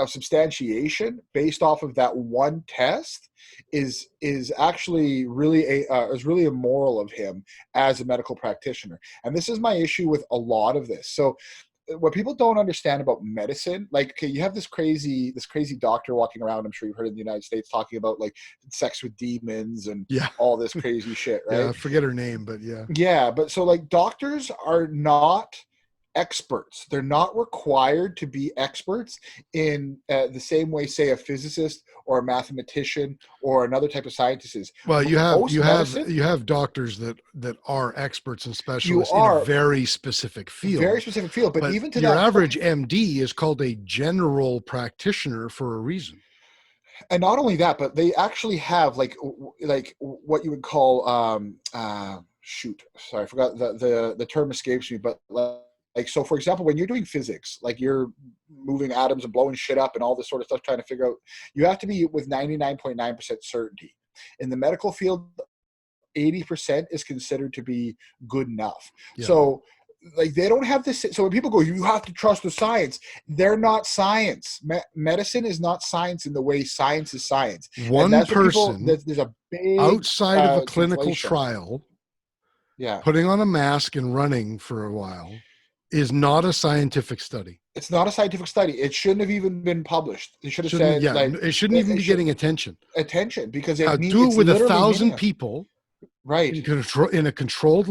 substantiation based off of that one test, is actually really really immoral of him as a medical practitioner. And this is my issue with a lot of this. So what people don't understand about medicine, like, okay, you have this crazy doctor walking around, I'm sure you've heard in the United States, talking about like sex with demons and all this crazy shit, right? I forget her name, but yeah. Yeah, but so like doctors are not experts. They're not required to be experts in the same way, say, a physicist or a mathematician or another type of scientist is. Well, you have doctors that are experts and specialists in a very specific field. Very specific field, but even to your average MD is called a general practitioner for a reason. And not only that, but they actually have like what you would call shoot, sorry, I forgot the term escapes me, but like so for example, when you're doing physics, like you're moving atoms and blowing shit up and all this sort of stuff, trying to figure out, you have to be with 99.9% certainty. In the medical field, 80% is considered to be good enough. Yeah. So like they don't have this. So when people go, you have to trust the science. They're not science. Medicine is not science in the way science is science. One person there's a big outside of a clinical trial, putting on a mask and running for a while is not a scientific study. It's not a scientific study. It shouldn't have even been published. They should have said, it shouldn't even be getting attention. Because do it with 1,000 people. Right. In a controlled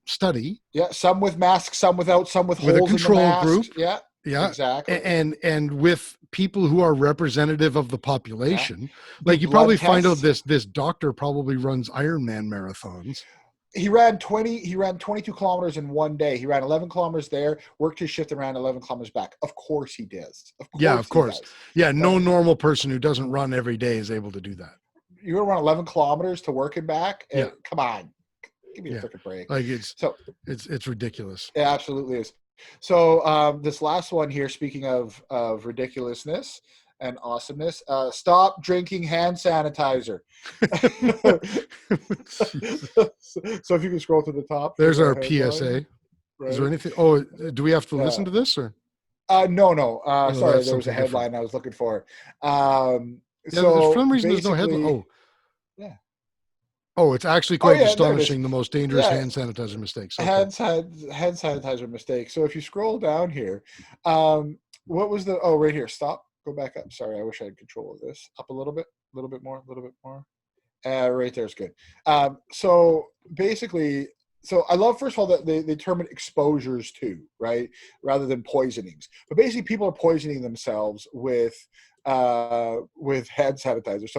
study. Yeah. Some with masks, some without, some with holes in the mask. Group. Yeah. Yeah. Exactly. And with people who are representative of the population. Yeah. Like you probably find out this doctor probably runs Ironman marathons. He ran 22 kilometers in one day. He ran 11 kilometers there, worked his shift and ran 11 kilometers back. Of course he does. Of course. Yeah. No normal person who doesn't run every day is able to do that. You're gonna run 11 kilometers to work and back. And come on, give me a freaking break. Like it's ridiculous. It absolutely is. So this last one here, speaking of ridiculousness and awesomeness, stop drinking hand sanitizer. So if you can scroll to the top, there's our PSA. Right. Is there anything? Oh, do we have to listen to this or? No. Sorry, there was a headline I was looking for. So for some reason there's no headline. Oh, it's actually quite astonishing. The most dangerous hand sanitizer mistakes. Okay. Hand sanitizer mistake. So if you scroll down here, what was the? Oh, right here. Stop. Go back up. Sorry, I wish I had control of this. Up a little bit more. Right there is good. So basically, I love, first of all, that they term it exposures too, right, rather than poisonings. But basically, people are poisoning themselves with hand sanitizer.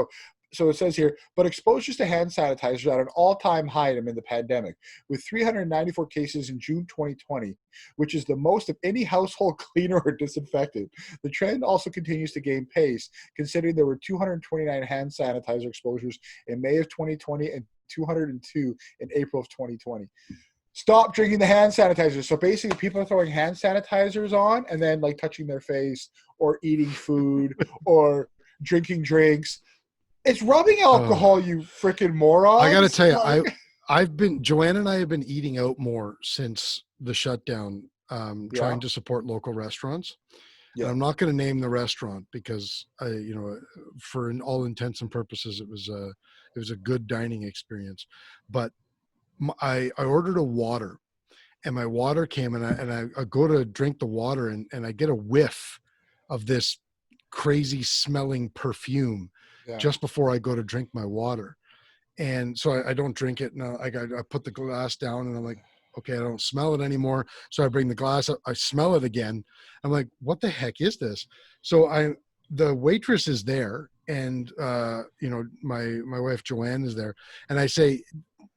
So it says here, but exposures to hand sanitizer are at an all-time high amid the pandemic, with 394 cases in June 2020, which is the most of any household cleaner or disinfectant. The trend also continues to gain pace, considering there were 229 hand sanitizer exposures in May of 2020 and 202 in April of 2020. Stop drinking the hand sanitizer. So basically, people are throwing hand sanitizers on and then like touching their face or eating food or drinking drinks. It's rubbing alcohol, you freaking morons. I got to tell you, Joanna and I have been eating out more since the shutdown, trying to support local restaurants. Yeah. And I'm not going to name the restaurant because for all intents and purposes, it was a good dining experience. But I ordered a water, and my water came, and I go to drink the water, and I get a whiff of this crazy smelling perfume just before I go to drink my water. And so I don't drink it. And I put the glass down, and I'm like, okay, I don't smell it anymore. So I bring the glass up, I smell it again. I'm like, what the heck is this? So the waitress is there, and my wife Joanne is there, and I say,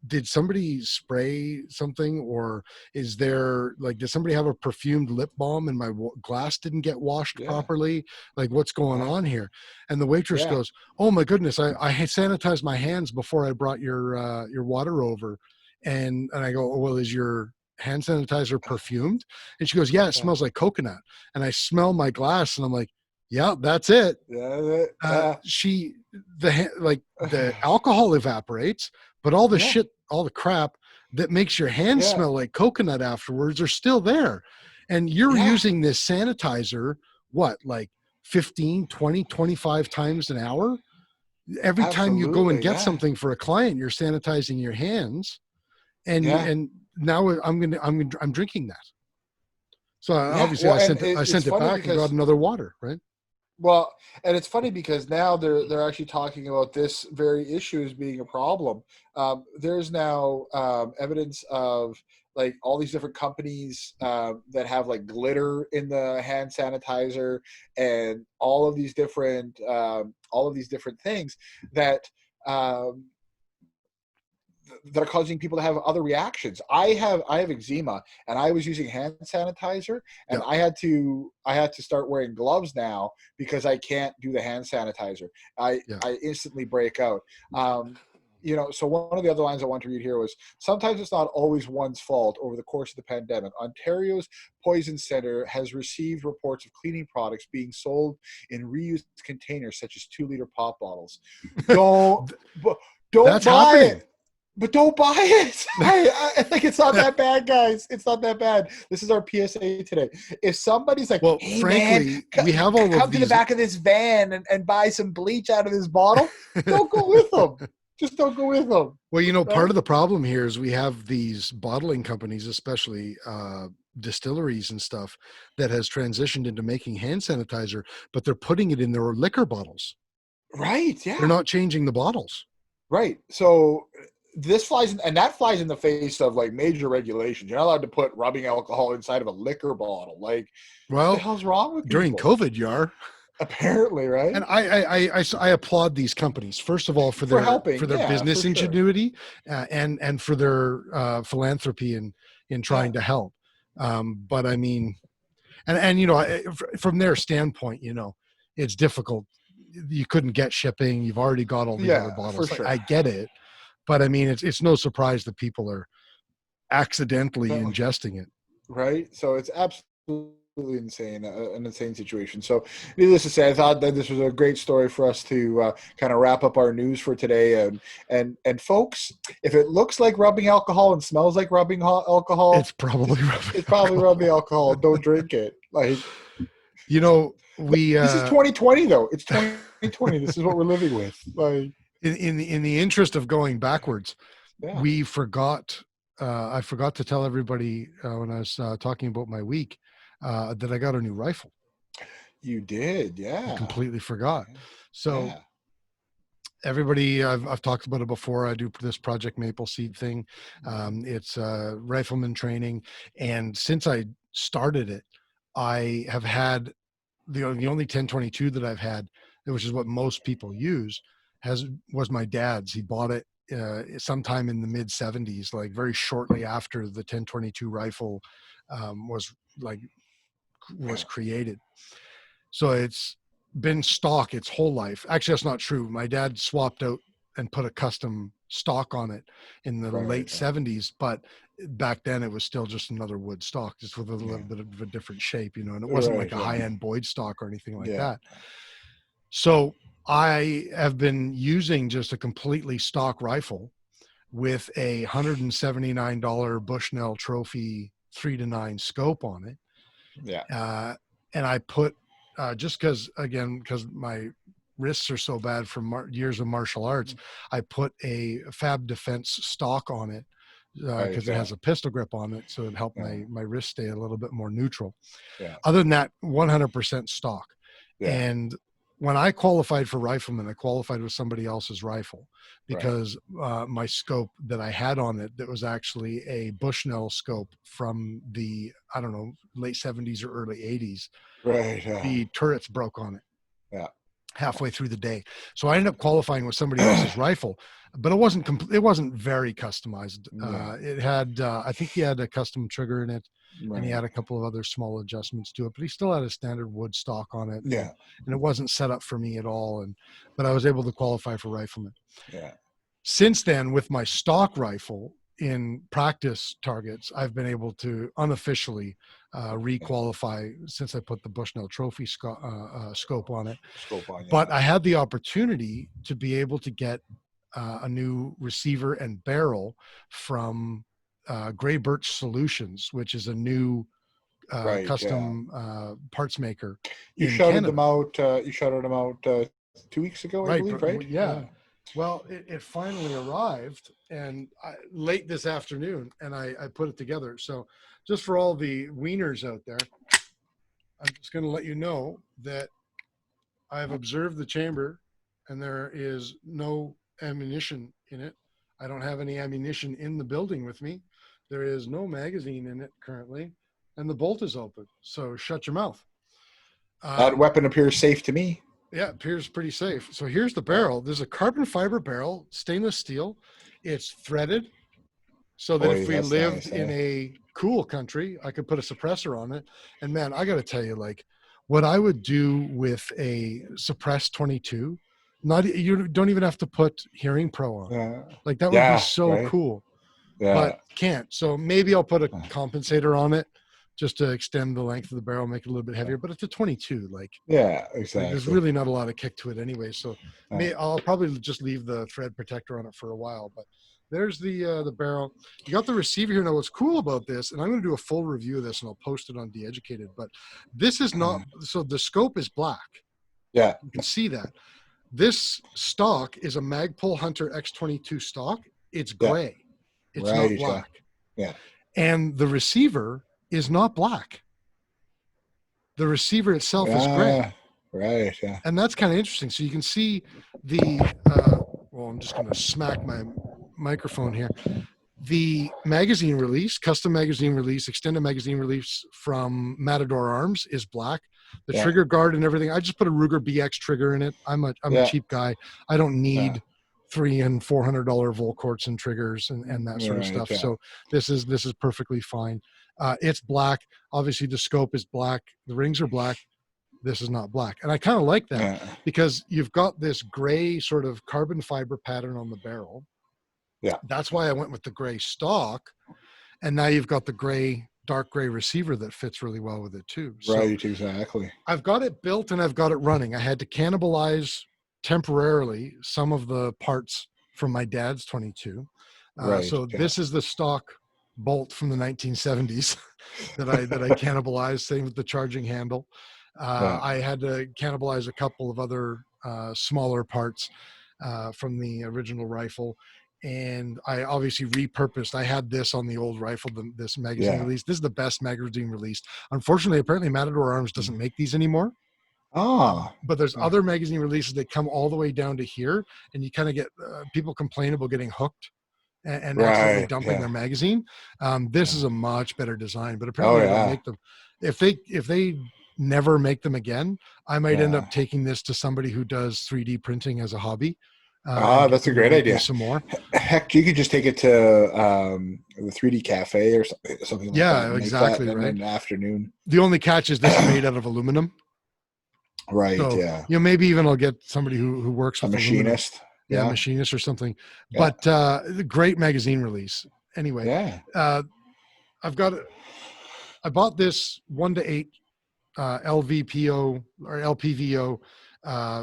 did somebody spray something, or is there did somebody have a perfumed lip balm and my glass didn't get washed properly? Like, what's going on here? And the waitress goes, oh my goodness, I sanitized my hands before I brought your water over. And I go, oh, well, is your hand sanitizer perfumed? And she goes, yeah, it smells like coconut. And I smell my glass, and I'm like, yeah, that's it. The alcohol evaporates, but all the shit, all the crap that makes your hands smell like coconut afterwards are still there. And you're using this sanitizer, like 15, 20, 25 times an hour? Every time you go and get something for a client, you're sanitizing your hands. And now I'm drinking that. So obviously I sent it back and got another water, right? Well, and it's funny because now they're actually talking about this very issue as being a problem. There's now evidence of like all these different companies that have like glitter in the hand sanitizer and all of these different things that that are causing people to have other reactions. I have eczema, and I was using hand sanitizer, and I had to start wearing gloves now because I can't do the hand sanitizer. I instantly break out. So one of the other lines I want to read here was, sometimes it's not always one's fault. Over the course of the pandemic, Ontario's Poison Centre has received reports of cleaning products being sold in reused containers, such as 2-liter pop bottles. Don't That's buy happening. it. But don't buy it. I think it's not that bad, guys. It's not that bad. This is our PSA today. If somebody's like, well, hey, frankly, man, we have all come of to these. the back of this van and buy some bleach out of this bottle, don't go with them. Just don't go with them. Well, part of the problem here is we have these bottling companies, especially distilleries and stuff, that has transitioned into making hand sanitizer, but they're putting it in their liquor bottles. Right, yeah. They're not changing the bottles. Right. So this flies in the face of like major regulations. You're not allowed to put rubbing alcohol inside of a liquor bottle. Like, what the hell's wrong with people? During COVID, you are. Apparently, right? And I applaud these companies, first of all, for their helping, for their business ingenuity, and for their philanthropy in trying to help. But I mean, and from their standpoint, it's difficult. You couldn't get shipping. You've already got all these other bottles. For sure. I get it, but I mean, it's no surprise that people are accidentally ingesting it. Right. So it's absolutely insane, an insane situation. So needless to say, I thought that this was a great story for us to kind of wrap up our news for today. And folks, if it looks like rubbing alcohol and smells like rubbing alcohol, it's probably rubbing alcohol. Don't drink it. Like, this is 2020 though. It's 2020. This is what we're living with. Like, in the interest of going backwards, we forgot. I forgot to tell everybody when I was talking about my week that I got a new rifle. You did, yeah. I completely forgot. So everybody, I've talked about it before. I do this Project Maple Seed thing. It's rifleman training, and since I started it, I have had the only 1022 that I've had, which is what most people use, was my dad's. He bought it sometime in the mid 70s, like very shortly after the 1022 rifle was created. So it's been stock its whole life. Actually, that's not true. My dad swapped out and put a custom stock on it in the late 70s, but back then it was still just another wood stock, just with a little bit of a different shape, and it wasn't like a high-end Boyd stock or anything like that. So I have been using just a completely stock rifle with a $179 Bushnell Trophy 3-9 scope on it. And I put just because my wrists are so bad from years of martial arts, I put a Fab Defense stock on it because it has a pistol grip on it, so it helped my wrist stay a little bit more neutral. Other than that, 100% stock. And when I qualified for rifleman, I qualified with somebody else's rifle because my scope that I had on it, that was actually a Bushnell scope from the, I don't know, late 70s or early 80s. The turrets broke on it halfway through the day. So I ended up qualifying with somebody else's rifle, but it wasn't very customized. It had, I think he had a custom trigger in it. And he had a couple of other small adjustments to it, but he still had a standard wood stock on it. And it wasn't set up for me at all. But I was able to qualify for rifleman. Since then, with my stock rifle in practice targets, I've been able to unofficially re-qualify since I put the Bushnell Trophy scope on it. But I had the opportunity to be able to get a new receiver and barrel from Gray Birch Solutions, which is a new custom parts maker. You shouted them out. You shouted them out 2 weeks ago, I believe, right? Yeah. Well, it finally arrived, and late this afternoon, and I put it together. So, just for all the wieners out there, I'm just going to let you know that I've observed the chamber, and there is no ammunition in it. I don't have any ammunition in the building with me. There is no magazine in it currently, and the bolt is open. So shut your mouth. That weapon appears safe to me. Yeah, it appears pretty safe. So here's the barrel. There's a carbon fiber barrel, stainless steel. It's threaded so that if we that's lived nice, in a cool country, I could put a suppressor on it. And man, I got to tell you, like what I would do with a suppressed 22, you don't even have to put Hearing Pro on. Like that would be so cool. But can't. So maybe I'll put a compensator on it just to extend the length of the barrel, make it a little bit heavier. But it's a 22. Like exactly. Like there's really not a lot of kick to it anyway. So I'll probably just leave the thread protector on it for a while. But there's the barrel. You got the receiver here. Now what's cool about this, and I'm going to do a full review of this and I'll post it on DeEducated. But this is not. So the scope is black. Yeah, you can see that. This stock is a Magpul Hunter X22 stock. It's gray. It's not black. Yeah. And the receiver is not black. The receiver itself is gray. Right. Yeah. And that's kind of interesting. So you can see the, well, I'm just going to smack my microphone here. The magazine release, custom magazine release, extended magazine release from Matador Arms is black. The trigger guard and everything. I just put a Ruger BX trigger in it. I'm a cheap guy. I don't need $300 and $400 Volquarts and triggers and that sort of stuff. Yeah. So this is perfectly fine. It's black. Obviously the scope is black. The rings are black. This is not black. And I kind of like that because you've got this gray sort of carbon fiber pattern on the barrel. Yeah. That's why I went with the gray stock. And now you've got the dark gray receiver that fits really well with it too. So right. Exactly. I've got it built and I've got it running. I had to cannibalize temporarily some of the parts from my dad's 22. This is the stock bolt from the 1970s that I cannibalized. Same with the charging handle. I had to cannibalize a couple of other smaller parts from the original rifle. And I obviously repurposed. I had this on the old rifle, this magazine release. This is the best magazine release. Unfortunately, apparently Matador Arms doesn't make these anymore. But there's other magazine releases that come all the way down to here, and you kind of get people complain about getting hooked and accidentally dumping their magazine. This is a much better design, but apparently they don't make them. If they never make them again, I might end up taking this to somebody who does 3D printing as a hobby. That's a great idea. Some more. Heck, you could just take it to the 3D cafe or something like that. Yeah, exactly. Right. In the afternoon. The only catch is this is made out of aluminum. Right. So, maybe even I'll get somebody who works with a machinist. Aluminum. Machinist or something. Yeah. But great magazine release. Anyway, I bought this 1:8 LVPO or LPVO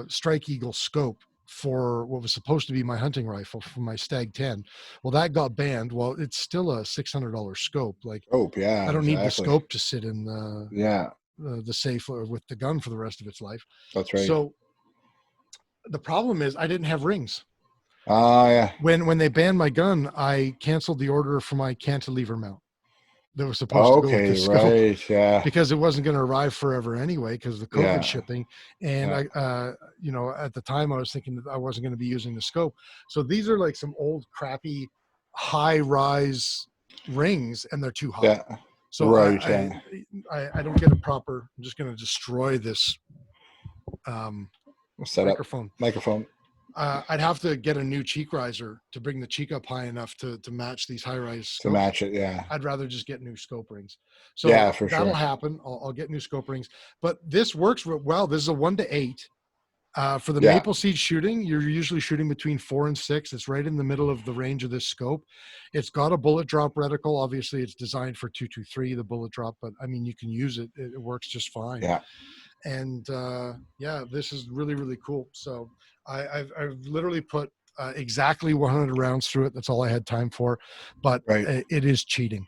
Strike Eagle scope for what was supposed to be my hunting rifle for my Stag 10. Well, that got banned. Well, it's still a $600 scope. Like, I don't need the scope to sit in the safe with the gun for the rest of its life. That's right. So the problem is I didn't have rings. Yeah. When they banned my gun, I canceled the order for my cantilever mount that was supposed to go with the scope. Right, yeah. Because it wasn't going to arrive forever anyway because of the COVID shipping. And I at the time I was thinking that I wasn't going to be using the scope. So these are like some old crappy high rise rings and they're too high. Yeah. So I don't get a proper, I'm just going to destroy this microphone. I'd have to get a new cheek riser to bring the cheek up high enough to match these high rise scopes. To match it, yeah. I'd rather just get new scope rings. So that'll happen. I'll get new scope rings. But this works well. This is a 1:8. For the maple seed shooting, you're usually shooting between 4 and 6. It's right in the middle of the range of this scope. It's got a bullet drop reticle. Obviously, it's designed for 223, the bullet drop, but I mean, you can use it. It works just fine. Yeah. And this is really, really cool. So I've literally put exactly 100 rounds through it. That's all I had time for, but it is cheating.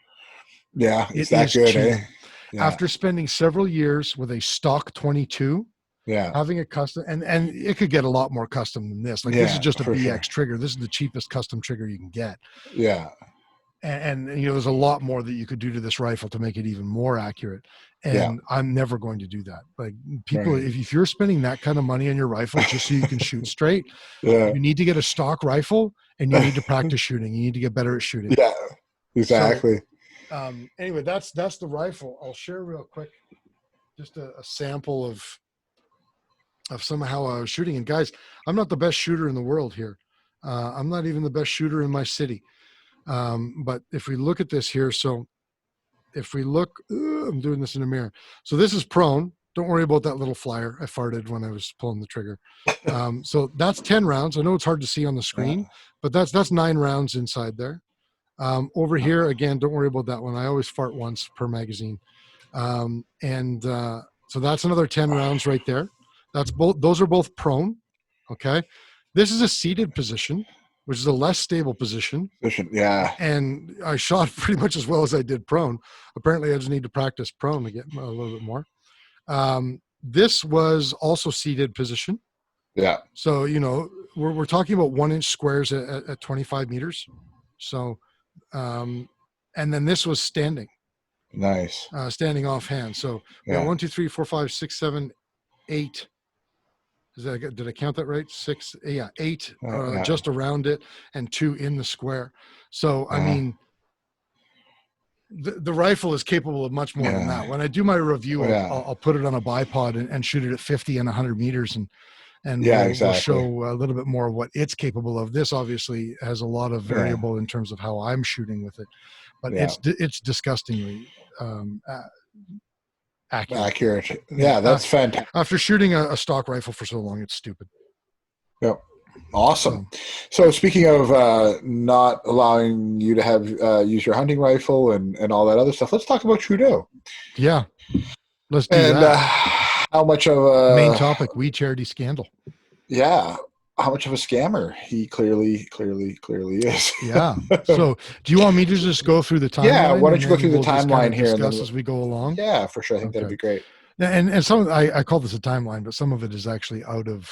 Yeah, it's that good, eh? Yeah. After spending several years with a stock 22, having a custom, and it could get a lot more custom than this. Like this is just a BX trigger. This is the cheapest custom trigger you can get. Yeah. And there's a lot more that you could do to this rifle to make it even more accurate. And I'm never going to do that. Like people, if you're spending that kind of money on your rifle just so you can shoot straight, you need to get a stock rifle and you need to practice shooting. You need to get better at shooting. Yeah, exactly. So, anyway, that's the rifle. I'll share real quick just a sample of somehow I was shooting. And guys, I'm not the best shooter in the world here. I'm not even the best shooter in my city. But if we look at this here, so if we look, I'm doing this in a mirror. So this is prone. Don't worry about that little flyer. I farted when I was pulling the trigger. So that's 10 rounds. I know it's hard to see on the screen, but that's 9 rounds inside there. Over here, again, don't worry about that one. I always fart once per magazine. So that's another 10 rounds right there. Those are both prone. Okay. This is a seated position, which is a less stable position. Yeah. And I shot pretty much as well as I did prone. Apparently I just need to practice prone to get a little bit more. This was also seated position. Yeah. So, we're talking about 1-inch squares at 25 meters. So, and then this was standing. Nice. Standing offhand. So we got 1, 2, 3, 4, 5, 6, 7, 8. Did I count that right? 6, 8 just around it, and 2 in the square. So I mean, the rifle is capable of much more than that. When I do my review, I'll put it on a bipod and shoot it at 50 and 100 meters, and we'll show a little bit more of what it's capable of. This obviously has a lot of variable in terms of how I'm shooting with it, but it's disgustingly accurate. Yeah, that's fantastic. After shooting a stock rifle for so long, it's stupid. Yep. Awesome. So speaking of not allowing you to have use your hunting rifle and all that other stuff, let's talk about Trudeau. Yeah, let's do that. How much of a main topic? We charity scandal. Yeah. How much of a scammer he clearly is. Yeah. So do you want me to just go through the timeline? Yeah. Why don't you go through the timeline here and discuss as we go along? Yeah, for sure. I think that'd be great. And some I call this a timeline, but some of it is actually out of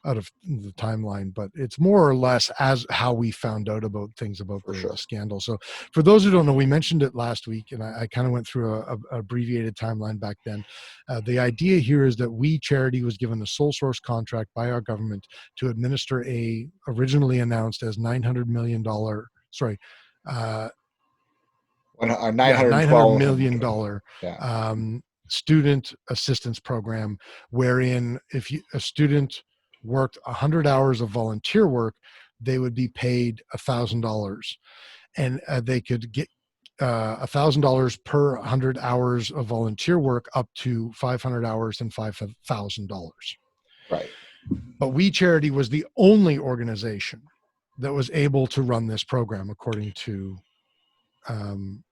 the timeline, but it's more or less as how we found out about things about the scandal. So for those who don't know, we mentioned it last week, and I kind of went through a abbreviated timeline back then. The idea here is that We Charity was given a sole source contract by our government to administer a originally announced as $900 million, $900 million student assistance program, wherein if a student worked 100 hours of volunteer work, they would be paid $1,000, and they could get $1,000 per 100 hours of volunteer work up to 500 hours and $5,000. Right. But We Charity was the only organization that was able to run this program, according to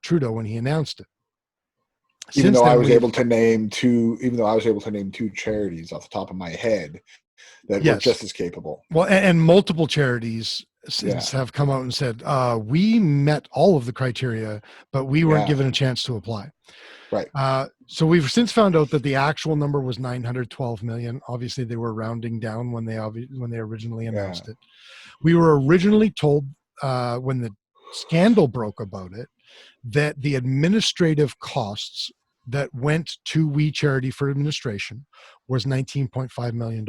Trudeau when he announced it. Even though I was able to name two charities off the top of my head that were just as capable. Well, and multiple charities since have come out and said, we met all of the criteria, but we weren't given a chance to apply. Right. So we've since found out that the actual number was 912 million. Obviously, they were rounding down when they originally announced it. We were originally told when the scandal broke about it that the administrative costs that went to We Charity for administration was $19.5 million.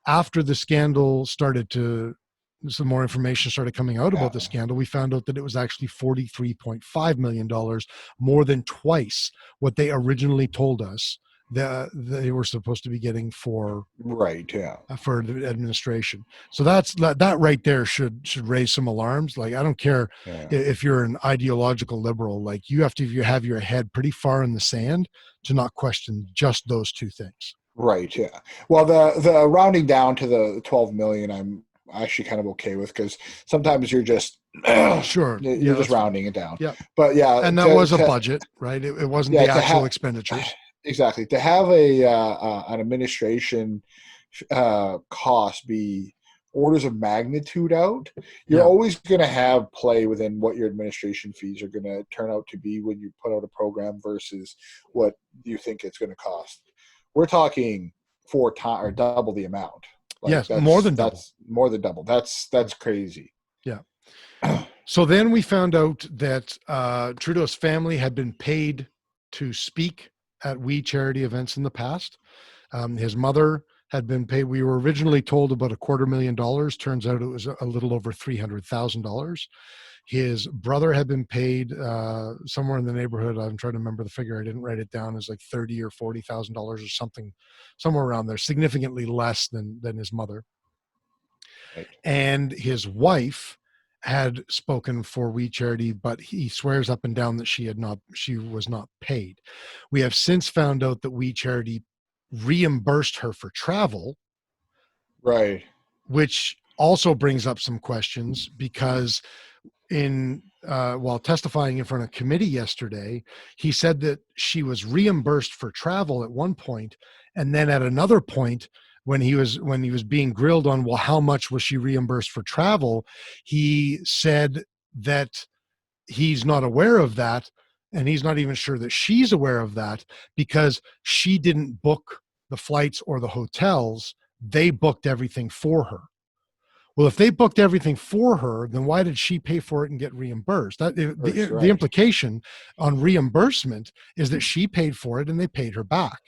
After the scandal some more information started coming out about the scandal, we found out that it was actually $43.5 million, more than twice what they originally told us that they were supposed to be getting for for the administration. So that right there should raise some alarms. Like, I don't care if you're an ideological liberal, like you have your head pretty far in the sand to not question just those two things. Right. Yeah. Well, the rounding down to the 12 million, I'm actually kind of okay with, because sometimes you're just you're just rounding it down. Yeah. But and that was a budget, right? It wasn't the actual expenditures. Exactly. To have an administration cost be orders of magnitude out, you're always going to have play within what your administration fees are going to turn out to be when you put out a program versus what you think it's going to cost. We're talking 4 times or double the amount. Yes, more than double. That's more than double. That's crazy. Yeah. So then we found out that Trudeau's family had been paid to speak at We Charity events in the past. His mother had been paid. We were originally told about $250,000. Turns out it was a little over $300,000. His brother had been paid somewhere in the neighborhood. I'm trying to remember the figure. I didn't write it down. It's like $30,000 or $40,000 or something, somewhere around there, significantly less than his mother. Right. And his wife had spoken for We Charity, but he swears up and down that she was not paid. We have since found out that We Charity reimbursed her for travel, Right. which also brings up some questions because while testifying in front of committee yesterday, he said that she was reimbursed for travel at one point, and then at another point, when he was being grilled on, well, how much was she reimbursed for travel, he said that he's not aware of that, and he's not even sure that she's aware of that because she didn't book the flights or the hotels. They booked everything for her. Well, if they booked everything for her, then why did she pay for it and get reimbursed? The implication on reimbursement is that she paid for it and they paid her back.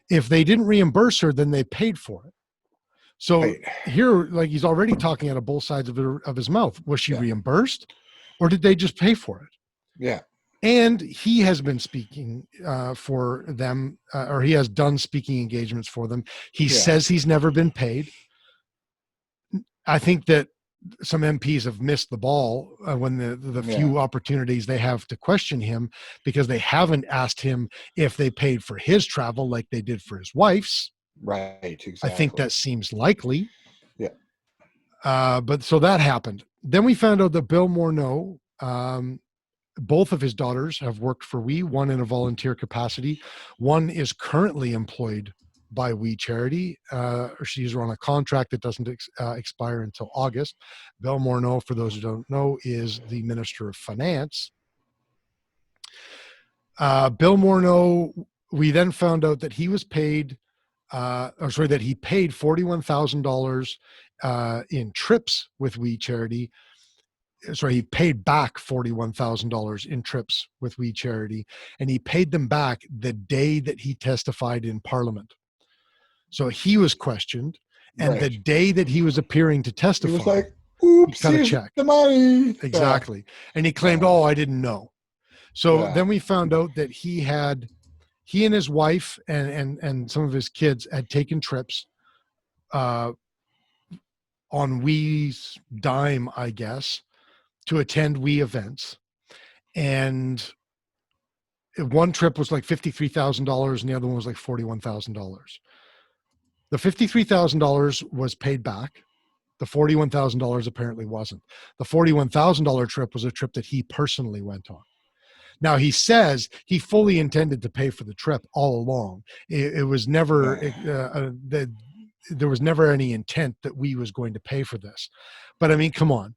If they didn't reimburse her, then they paid for it. So here, like, he's already talking out of both sides of his mouth. Was she reimbursed, or did they just pay for it? Yeah. And he has been speaking for them, or he has done speaking engagements for them. He says he's never been paid. I think that some MPs have missed the ball when the few opportunities they have to question him, because they haven't asked him if they paid for his travel like they did for his wife's. Right. Exactly. I think that seems likely. Yeah. But so that happened. Then we found out that Bill Morneau, both of his daughters have worked for We, one in a volunteer capacity. One is currently employed by We Charity. She's on a contract that doesn't expire until August. Bill Morneau, for those who don't know, is the Minister of Finance. Bill Morneau, we then found out that he was paid, that he paid $41,000 in trips with We Charity. Sorry, he paid back $41,000 in trips with We Charity, and he paid them back the day that he testified in Parliament. So he was questioned, and the day that he was appearing to testify, he was like, "Oops, cut a check." The money. Exactly. And he claimed, "Oh, I didn't know." So then we found out that he and his wife and some of his kids had taken trips on We's dime, I guess, to attend We events. And one trip was like $53,000 and the other one was like $41,000. The $53,000 was paid back. The $41,000 apparently wasn't. The $41,000 trip was a trip that he personally went on. Now, he says he fully intended to pay for the trip all along. It was never, there was never any intent that We was going to pay for this. But I mean, come on.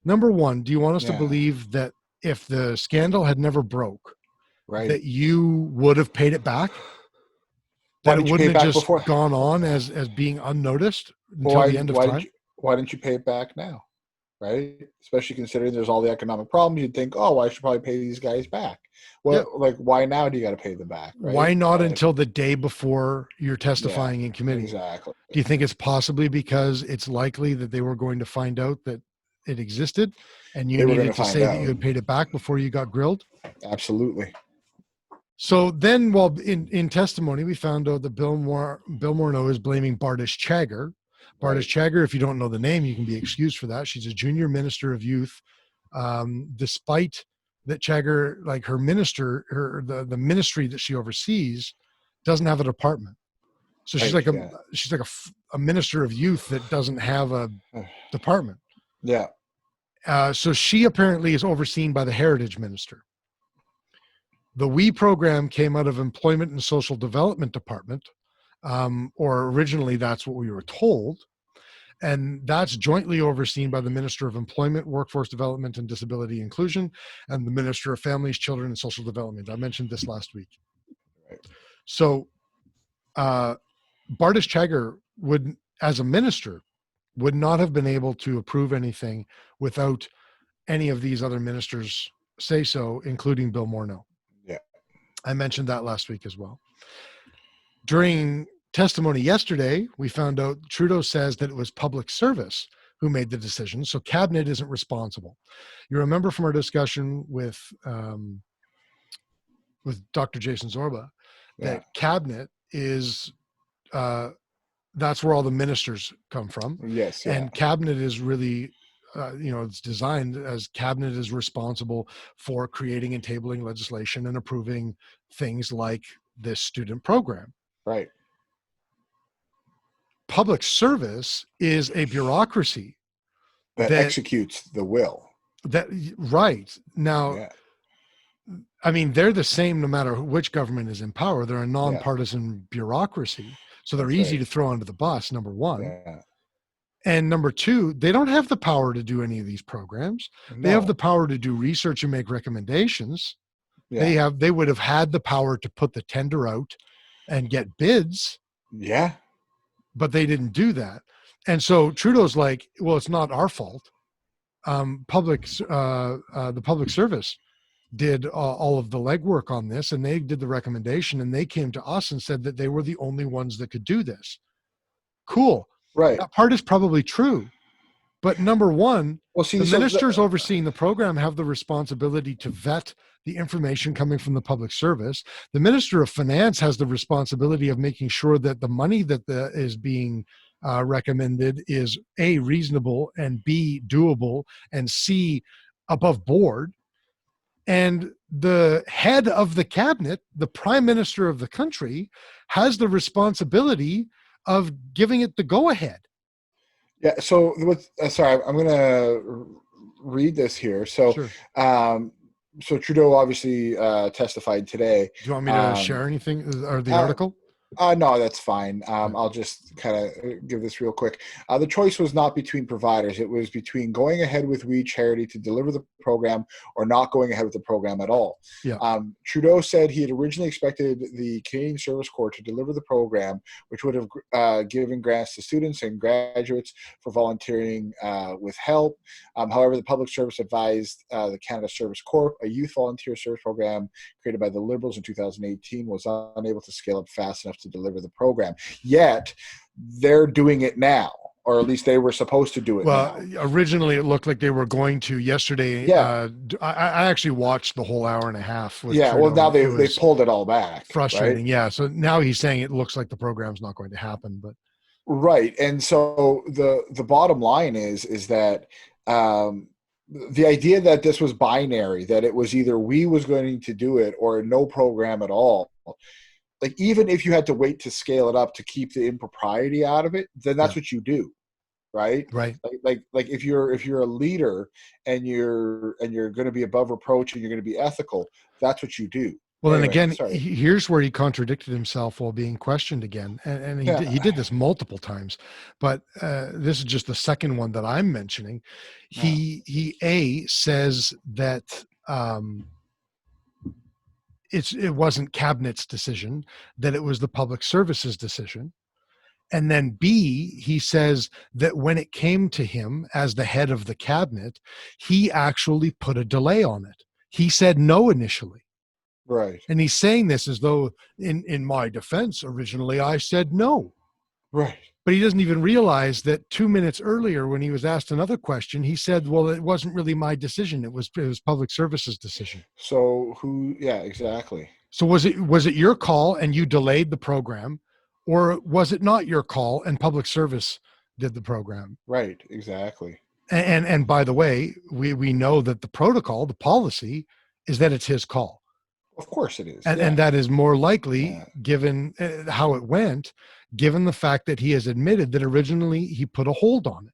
Number one, do you want us to believe that if the scandal had never broke, that you would have paid it back? That it wouldn't have just gone on as being unnoticed until the end of time? Why didn't you pay it back now? Right? Especially considering there's all the economic problems. You'd think, oh, I should probably pay these guys back. Well, like, why now do you got to pay them back? Right? Why not until the day before you're testifying in committee? Exactly. Do you think it's possibly because it's likely that they were going to find out that it existed and you needed to say that you had paid it back before you got grilled? Absolutely. So then, while in testimony, we found out that Bill Morneau is blaming Bardish Chagger. Bardish Chagger, if you don't know the name, you can be excused for that. She's a junior minister of youth. Despite that Chagger, like her minister, the ministry that she oversees, doesn't have a department. So she's like a minister of youth that doesn't have a department. Yeah. So she apparently is overseen by the heritage minister. The We program came out of Employment and Social Development Department, or originally that's what we were told. And that's jointly overseen by the Minister of Employment, Workforce Development and Disability Inclusion, and the Minister of Families, Children, and Social Development. I mentioned this last week. So Bardish Chagger would, as a minister, would not have been able to approve anything without any of these other ministers say so, including Bill Morneau. Yeah. I mentioned that last week as well. During testimony yesterday, we found out Trudeau says that it was public service who made the decision. So cabinet isn't responsible. You remember from our discussion with Dr. Jason Zorba that cabinet is that's where all the ministers come from. Yes. And cabinet is really, it's designed as cabinet is responsible for creating and tabling legislation and approving things like this student program. Right. Public service is a bureaucracy that executes the will. Right. Now, I mean, they're the same no matter which government is in power. They're a nonpartisan bureaucracy. So they're easy to throw under the bus, number one. Yeah. And number two, they don't have the power to do any of these programs. No. They have the power to do research and make recommendations. Yeah. They would have had the power to put the tender out and get bids. Yeah. But they didn't do that. And so Trudeau's like, well, it's not our fault. The public service did all of the legwork on this, and they did the recommendation, and they came to us and said that they were the only ones that could do this. Cool. Right. That part is probably true. But number one, the ministers overseeing the program have the responsibility to vet the information coming from the public service. The Minister of Finance has the responsibility of making sure that the money that is being recommended is A, reasonable, and B, doable, and C, above board. And the head of the cabinet, the prime minister of the country, has the responsibility of giving it the go-ahead. Yeah. So, sorry, I'm going to read this here. So, sure. So Trudeau obviously testified today. Do you want me to share anything or the article? No, that's fine. I'll just kind of give this real quick. The choice was not between providers. It was between going ahead with We Charity to deliver the program or not going ahead with the program at all. Yeah. Trudeau said he had originally expected the Canadian Service Corps to deliver the program, which would have given grants to students and graduates for volunteering with help. However, the public service advised the Canada Service Corps, a youth volunteer service program created by the Liberals in 2018, was unable to scale up fast enough to deliver the program. Yet they're doing it now, or at least they were supposed to do it. Well, now. Originally it looked like they were going to yesterday. Yeah. I actually watched the whole hour and a half. With Trudeau. Well, now they pulled it all back. Frustrating. Right? Yeah. So now he's saying it looks like the program's not going to happen, but. Right. And so the bottom line is that, the idea that this was binary, that it was either we was going to do it or no program at all. Like, even if you had to wait to scale it up to keep the impropriety out of it, then that's what you do. Right. Right. Like if you're a leader and you're going to be above reproach and you're going to be ethical, that's what you do. Well, anyway, and again, here's where he contradicted himself while being questioned again. And he did this multiple times, but this is just the second one that I'm mentioning. He says that it wasn't cabinet's decision, that it was the public services decision. And then B, he says that when it came to him as the head of the cabinet, he actually put a delay on it. He said no initially. Right. And he's saying this as though in my defense, originally I said no. Right. But he doesn't even realize that 2 minutes earlier when he was asked another question, he said, well, it wasn't really my decision. It was public services decision. So exactly. So was it your call and you delayed the program, or was it not your call and public service did the program? Right. Exactly. And by the way, we know that the protocol, the policy is that it's his call. Of course it is. And that is more likely given how it went, given the fact that he has admitted that originally he put a hold on it.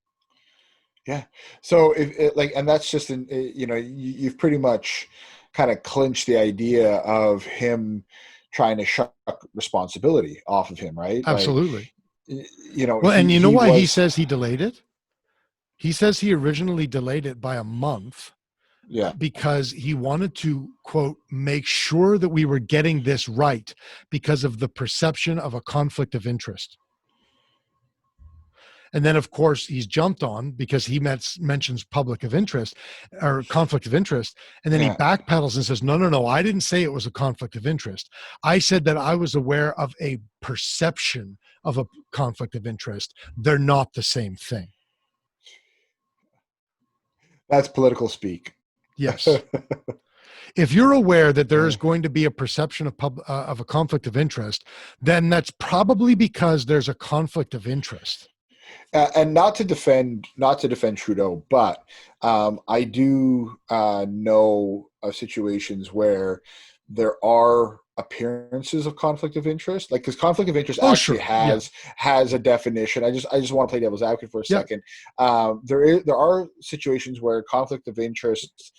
Yeah. So and that's just, you've pretty much kind of clinched the idea of him trying to shuck responsibility off of him, right? Absolutely. Well, and you know why he says he delayed it? He says he originally delayed it by a month. Yeah. Because he wanted to, quote, make sure that we were getting this right because of the perception of a conflict of interest. And then, of course, he's jumped on because he mentions public of interest or conflict of interest. And then he backpedals and says, no, I didn't say it was a conflict of interest. I said that I was aware of a perception of a conflict of interest. They're not the same thing. That's political speak. Yes. If you're aware that there is going to be a perception of a conflict of interest, then that's probably because there's a conflict of interest. And not to defend Trudeau, but I do know of situations where there are appearances of conflict of interest, like because conflict of interest actually has a definition. I just want to play devil's advocate for a second. There are situations where conflict of interest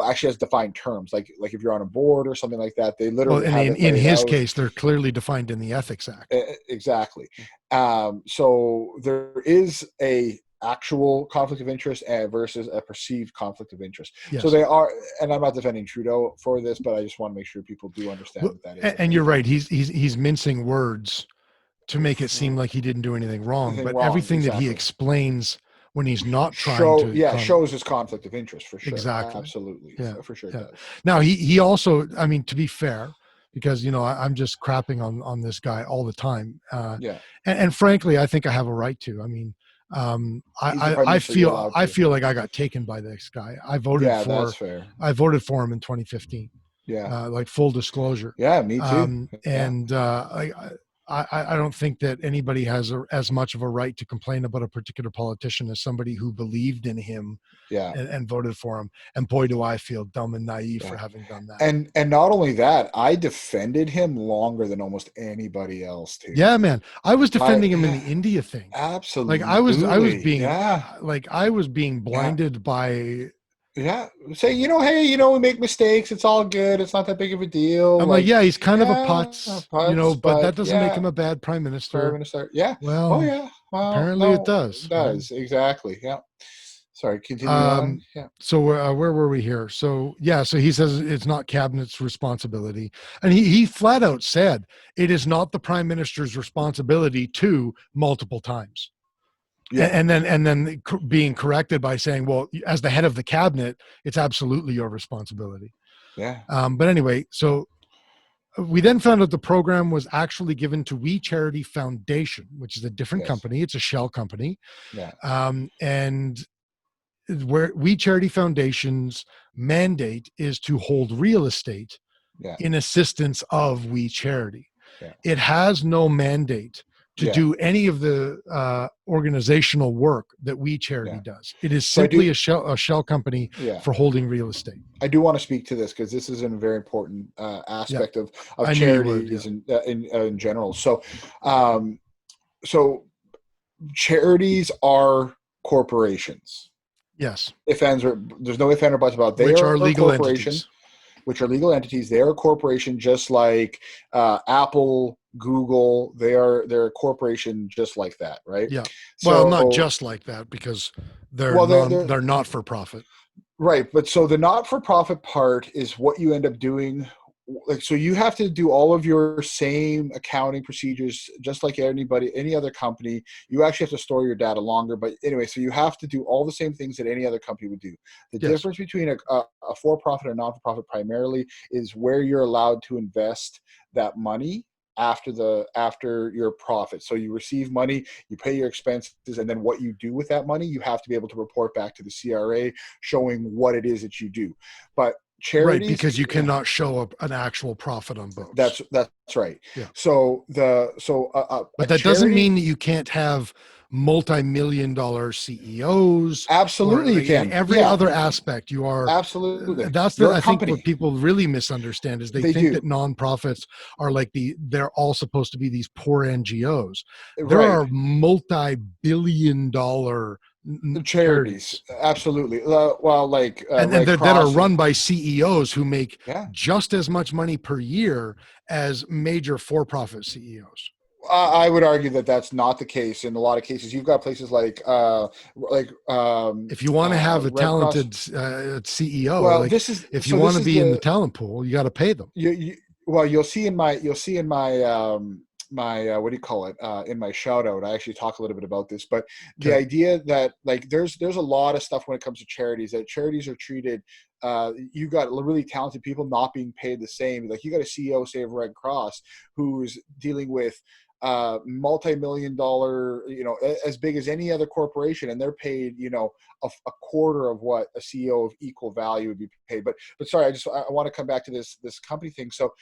actually has defined terms, like if you're on a board or something like that, they literally in his case, they're clearly defined in the Ethics Act. Exactly. So there is a actual conflict of interest versus a perceived conflict of interest. Yes. So they are, and I'm not defending Trudeau for this, but I just want to make sure people do understand what that is. And you're right. He's mincing words to make it seem like he didn't do anything wrong, everything that he explains when he's not trying to shows his conflict of interest for sure. Exactly. Absolutely. Yeah. For sure. It does. Now he also, I mean, to be fair, because, I'm just crapping on this guy all the time. And frankly, I think I have a right to. I mean, I feel like I got taken by this guy. I voted that's fair. I voted for him in 2015. Yeah. Like full disclosure. Yeah, me too. And I don't think that anybody has as much of a right to complain about a particular politician as somebody who believed in him and voted for him. And boy, do I feel dumb and naive for having done that. And not only that, I defended him longer than almost anybody else too. Yeah, man. I was defending him in the India thing. Absolutely. Like I was being blinded by say, hey, we make mistakes. It's all good. It's not that big of a deal. I'm like he's kind of a putz, but that doesn't make him a bad prime minister. Yeah. Well, well, apparently it does. It does. Exactly. Yeah. Sorry, continue on. Yeah. So where were we here? So he says it's not cabinet's responsibility. And he flat out said it is not the prime minister's responsibility to multiple times. Yeah. And then being corrected by saying, well, as the head of the cabinet, it's absolutely your responsibility. Yeah. But anyway, so we then found out the program was actually given to We Charity Foundation, which is a different company. It's a shell company. Yeah. And where We Charity Foundation's mandate is to hold real estate in assistance of We Charity. Yeah. It has no mandate to do any of the organizational work that We Charity does. It is simply a shell company for holding real estate. I do want to speak to this because this is a very important aspect of charities in general. So, so charities are corporations. Yes. There's no ifs, ands, or buts about it. Which are legal entities. Which are legal entities. They are a corporation, just like Apple, Google. They're a corporation just like that, right? Yeah. Well, not just like that, because they're not for profit. Right. But so the not for profit part is what you end up doing. Like, so you have to do all of your same accounting procedures, just like any other company. You actually have to store your data longer. But anyway, so you have to do all the same things that any other company would do. The difference between a for-profit and non-for-profit primarily is where you're allowed to invest that money after your profit. So you receive money, you pay your expenses, and then what you do with that money, you have to be able to report back to the CRA showing what it is that you do. But charities, right, because you cannot show an actual profit on both. That's right. Yeah. But that doesn't mean that you can't have multi-million-dollar CEOs. Absolutely, you can. Every other aspect, you are absolutely. That's I think what people really misunderstand is they think that nonprofits are like they're all supposed to be these poor NGOs. There are multi-billion-dollar charities. Absolutely. That are run by CEOs who make just as much money per year as major for-profit CEOs. I would argue that that's not the case in a lot of cases. You've got places if you want to have a talented CEO, if you want to be in the talent pool, you got to pay them. You'll see in my my what do you call it in my shout out, I actually talk a little bit about this, but the idea that there's a lot of stuff when it comes to charities, that charities are treated, you got really talented people not being paid the same. Like you got a CEO, say, of Red Cross, who's dealing with multi-million dollar, as big as any other corporation, and they're paid, a quarter of what a CEO of equal value would be paid. But sorry, I want to come back to this company thing. So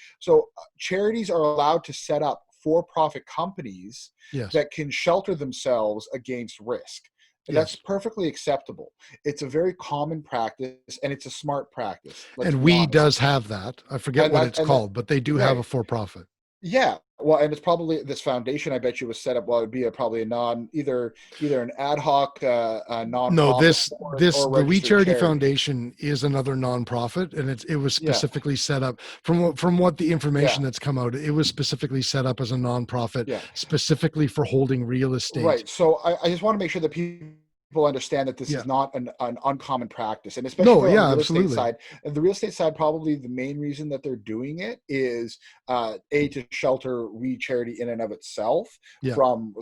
charities are allowed to set up for-profit companies that can shelter themselves against risk. And that's perfectly acceptable. It's a very common practice, and it's a smart practice. And we does have that. I forget what it's called, but they do have a for-profit. Yeah. Well, and it's probably this foundation, I bet you, was set up. Well, it would be probably either an ad hoc nonprofit. No, the We Charity Foundation is another nonprofit, and it was specifically set up from what the information that's come out. It was specifically set up as a nonprofit, specifically for holding real estate. Right. So I just want to make sure that people understand that this is not an uncommon practice, and especially on the real estate side. And the real estate side, probably the main reason that they're doing it is to shelter We Charity in and of itself from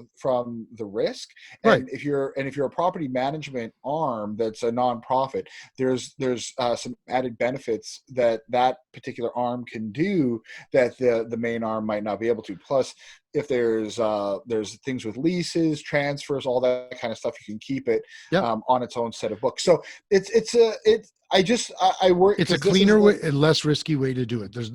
the risk. And if you're a property management arm that's a nonprofit, there's some added benefits that particular arm can do that the main arm might not be able to. Plus, if there's things with leases, transfers, all that kind of stuff, you can keep it on its own set of books. So I work. It's a cleaner way, a less risky way to do it. There's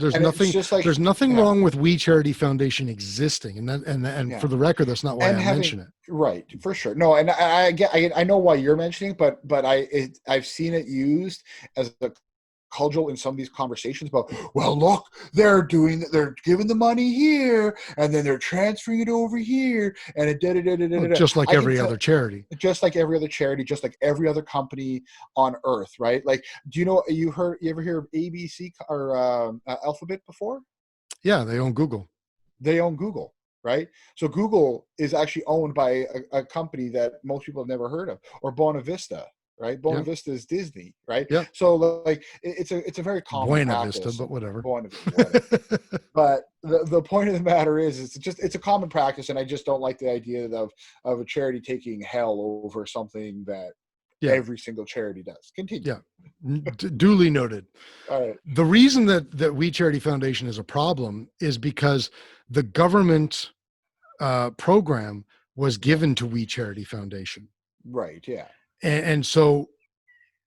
nothing wrong with We Charity Foundation existing, and for the record, that's not why I mention it. Right, for sure. No, and I know why you're mentioning, but I've seen it used as a cudgel in some of these conversations about, well, look, they're giving the money here, and then they're transferring it over here, and just like every other charity, just like every other company on earth, right? Like, do you ever hear of ABC or Alphabet before? Yeah, they own Google. Right? So Google is actually owned by a company that most people have never heard of, or Buena Vista. Right, Buena Vista is Disney, right? Yeah. So like, it's a very common Buena practice. Vista, but whatever. But the point of the matter is, it's a common practice, and I just don't like the idea of a charity taking hell over something that every single charity does. Continue. Yeah, duly noted. All right. The reason that We Charity Foundation is a problem is because the government program was given to We Charity Foundation. Right. Yeah. And so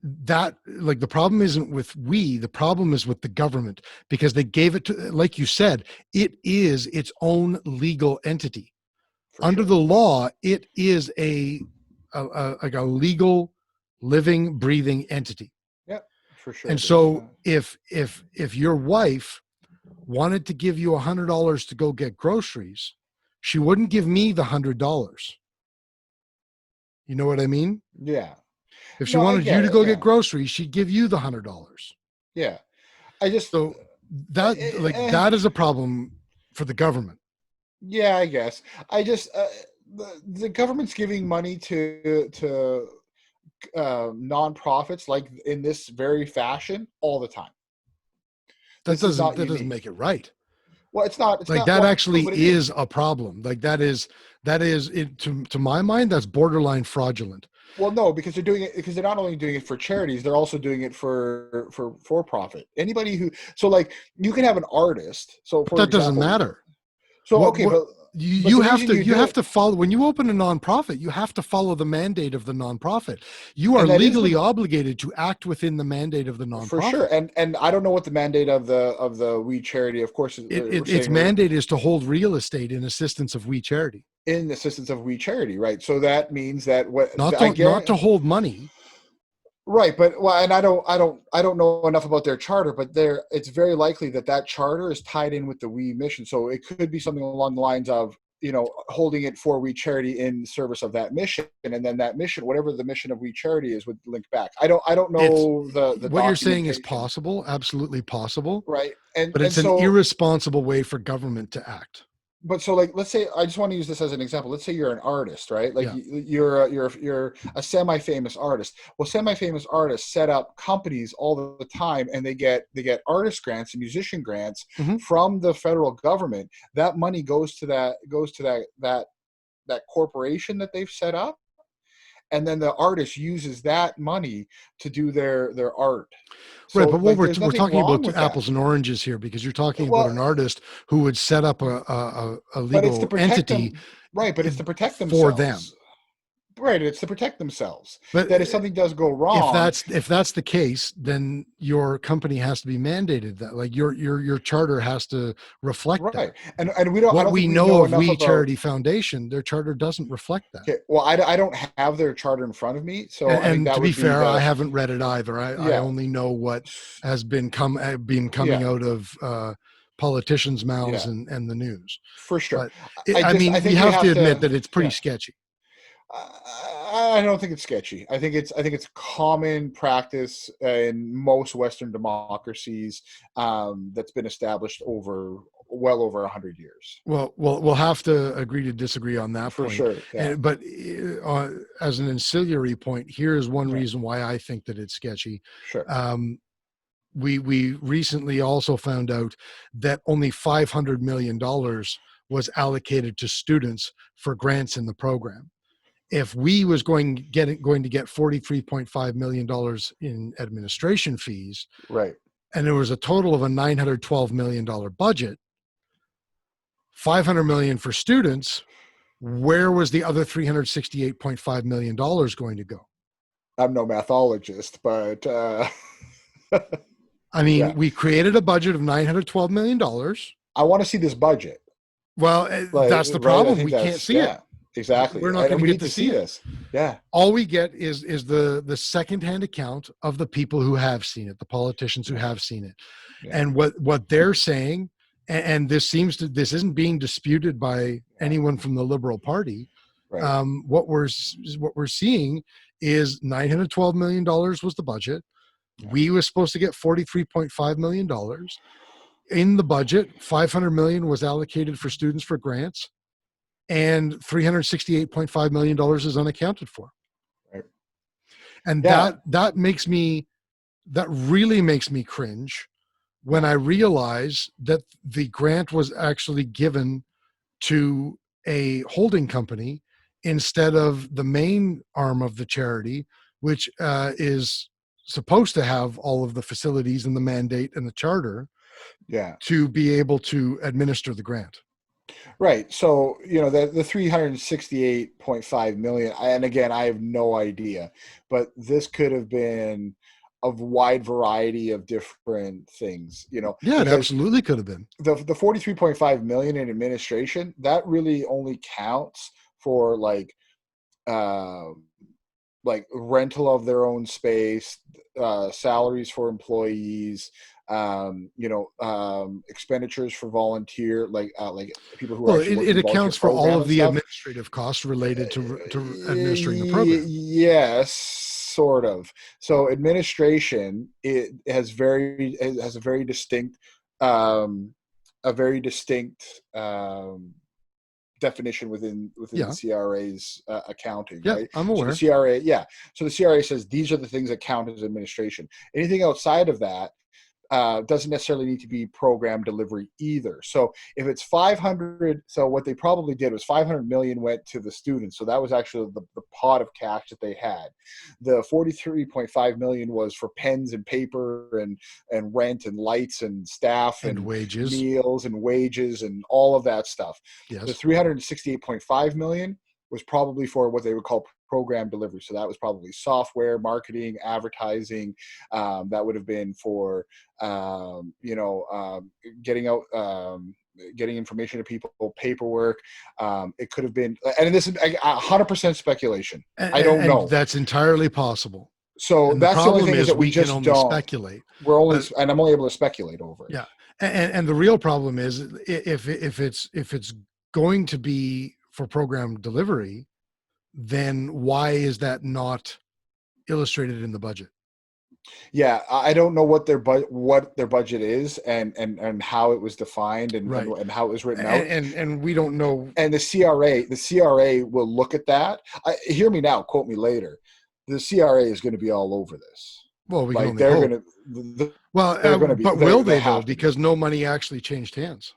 that, like, the problem isn't with the problem is with the government, because they gave it to, like you said, it is its own legal entity. Under the law, it is like a legal, living, breathing entity. Yeah, for sure. And so if your wife wanted to give you $100 to go get groceries, she wouldn't give me the $100. You know what I mean? Yeah. If she wanted you to go get groceries, she'd give you the $100. Yeah. That is a problem for the government. Yeah, I guess. The government's giving money to nonprofits like in this very fashion all the time. That doesn't make it right. Well, it's not. Actually is a problem. Like that is it, to my mind, that's borderline fraudulent. Well, no, because they're not only doing it for charities, they're also doing it for profit. Anybody so like, you can have an artist. So for that doesn't matter. So you have to follow, when you open a nonprofit, you have to follow the mandate of the nonprofit. You are legally obligated to act within the mandate of the nonprofit. For sure. And I don't know what the mandate of the We Charity, of course, its mandate is to hold real estate in assistance of We Charity. In assistance of We Charity, right? So that means that not to hold money. Right, but and I don't know enough about their charter, but it's very likely that charter is tied in with the We mission. So it could be something along the lines of, holding it for We Charity in service of that mission, and then that mission, whatever the mission of We Charity is, would link back. I don't know the what you're saying is possible, absolutely possible, right? But it's an irresponsible way for government to act. But so, like, let's say, I just want to use this as an example. Let's say you're an artist, right? Like, you're a semi-famous artist. Well, semi-famous artists set up companies all the time, and they get artist grants and musician grants from the federal government. That money goes to that corporation that they've set up, and then the artist uses that money to do their art. So, Right, but what there's we're nothing talking wrong about with apples that. and oranges here, because you're talking about Well, an artist who would set up a but it's to legal protect entity them, right? But it's to protect for them. themselves, right? It's to protect themselves. But That if something does go if wrong, that's the case, then your company has to be mandated that, like your charter has to reflect that. right? And we don't. I What don't we think we know know of enough We about. Charity Foundation, their charter doesn't reflect that. Okay, well, I don't have their charter in front of me, so I think And that to be would be fair, I the haven't read it either. I yeah, only know what has been coming yeah, out of politicians' mouths yeah, and the news. for sure. But I I mean, we think we have to have admit to that it's pretty yeah. sketchy. I don't think it's sketchy. I think it's common practice in most Western democracies that's been established over well over 100 years. Well, we'll have to agree to disagree on that For point. sure. Yeah. But as an ancillary point, here is one Yeah. reason why I think that it's sketchy. Sure. We recently also found out that only $500 million was allocated to students for grants in the program. If we was going to get $43.5 million in administration fees, Right. and there was a total of a $912 million budget, $500 million for students, where was the other $368.5 million going to go? I'm no mathologist, but I mean, yeah. we created a budget of $912 million. I want to see this budget. Well, Like, that's the right? I problem. think We can't that's see it. exactly. We're not going to we get need to see it. this. Yeah. All we get is the secondhand account of the people who have seen it, the politicians who have seen it. Yeah. And what they're saying, and this isn't being disputed by anyone from the Liberal Party. Right. What we're seeing is $912 million was the budget. Yeah. We was supposed to get $43.5 million. In the budget, $500 million was allocated for students for grants, and $368.5 million is unaccounted for. Right. And Yeah. that really makes me cringe when I realize that the grant was actually given to a holding company instead of the main arm of the charity, which is supposed to have all of the facilities and the mandate and the charter Yeah. to be able to administer the grant. Right. So, the 368.5 million, and again, I have no idea, but this could have been a wide variety of different things, Yeah, it absolutely could have been. The 43.5 million in administration, that really only counts for like rental of their own space, salaries for employees, expenditures for volunteer, like people who are actually it working accounts for all of the stuff. administrative costs related to administering the program. Yes, sort of. So administration, it has a very distinct definition within the CRA's accounting, right? I'm aware. So the CRA, So the CRA says these are the things that count as administration. Anything outside of that doesn't necessarily need to be program delivery either. So if it's 500, so what they probably did was 500 million went to the students. So that was actually the pot of cash that they had. The 43.5 million was for pens and paper and rent and lights and staff and wages, meals and wages and all of that stuff. Yes. The 368.5 million was probably for what they would call program delivery. So that was probably software, marketing, advertising. That would have been for, getting information to people, paperwork. It could have been, and this is 100% speculation. I don't know. That's entirely possible. So and that's the only thing is that we can just only don't speculate. And I'm only able to speculate over it. Yeah. And the real problem is if it's going to be for program delivery, then why is that not illustrated in the budget? Yeah, I don't know what their budget is and how it was defined and how it was written out. And we don't know. And the CRA will look at that. Hear me now, quote me later. The CRA is going to be all over this. Well, we like can only hope. They're going to be. But will they though? Because no money actually changed hands.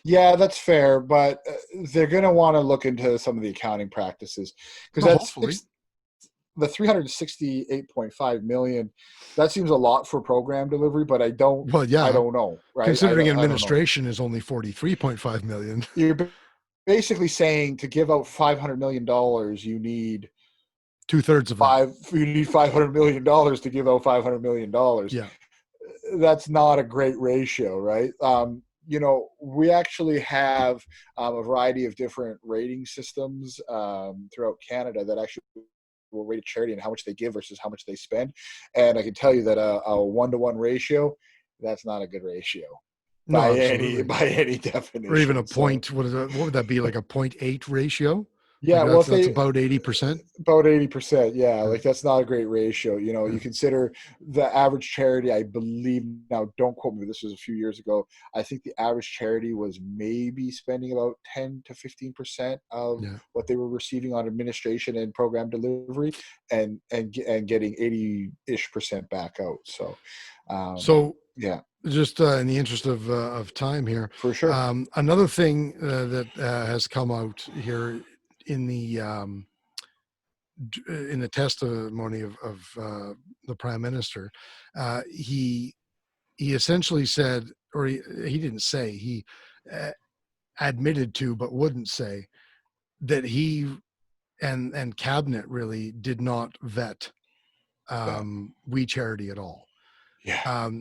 Yeah, that's fair, but they're going to want to look into some of the accounting practices because the 368.5 million, that seems a lot for program delivery, but I don't know, right? Considering I don't know. administration is only 43.5 million. You're basically saying to give out $500 million, you need 2/3 of that. You need $500 million to give out $500 million. Yeah. That's not a great ratio, right? We actually have a variety of different rating systems throughout Canada that actually will rate a charity and how much they give versus how much they spend. And I can tell you that a 1-to-1 ratio, that's not a good ratio by any definition. Or even a point. What would that be? Like a 0.8 ratio? Yeah, like that's about 80%. About 80%, yeah. Like that's not a great ratio. You consider the average charity, I believe, now don't quote me, this was a few years ago. I think the average charity was maybe spending about 10 to 15% of what they were receiving on administration and program delivery, and getting 80-ish% back out. So yeah. Just in the interest of time here, for sure. Another thing that has come out here in the testimony of the Prime Minister, he essentially said, or he didn't say, he admitted to, but wouldn't say, that he and cabinet really did not vet We Charity at all. Yeah.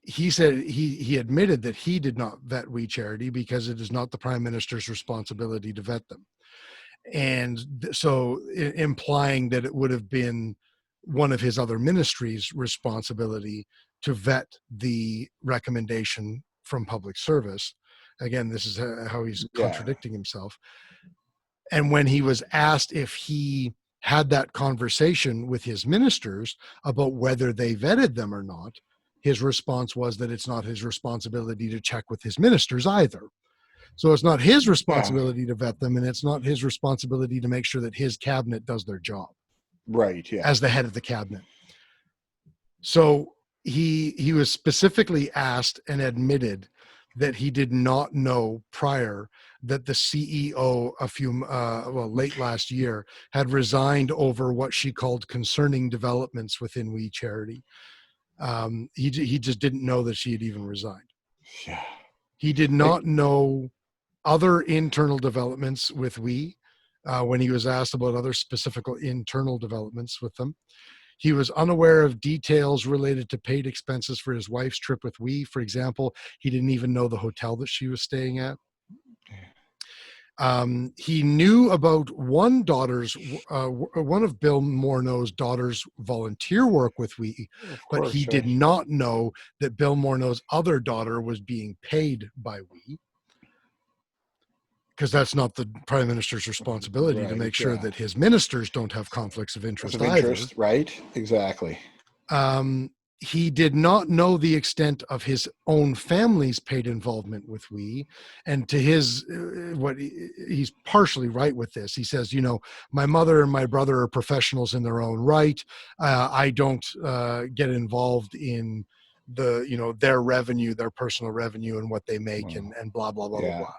He said he admitted that he did not vet We Charity because it is not the Prime Minister's responsibility to vet them. And so implying that it would have been one of his other ministries' responsibility to vet the recommendation from public service. Again, this is how he's contradicting himself. And when he was asked if he had that conversation with his ministers about whether they vetted them or not, his response was that it's not his responsibility to check with his ministers either. So it's not his responsibility to vet them, and it's not his responsibility to make sure that his cabinet does their job. Right, yeah. As the head of the cabinet. So he was specifically asked and admitted that he did not know prior that the CEO late last year had resigned over what she called concerning developments within We Charity. He just didn't know that she had even resigned. Yeah. He did not know other internal developments with We when he was asked about other specific internal developments with them. He was unaware of details related to paid expenses for his wife's trip with We. For example, he didn't even know the hotel that she was staying at. He knew about one of Bill Morneau's daughter's volunteer work with We, but he did not know that Bill Morneau's other daughter was being paid by We, because that's not the Prime Minister's responsibility to make sure that his ministers don't have conflicts of interest either. Right, exactly. He did not know the extent of his own family's paid involvement with We, and to his he's partially right with this. He says, my mother and my brother are professionals in their own right. I don't get involved in their revenue, their personal revenue, and what they make, and blah blah blah blah blah.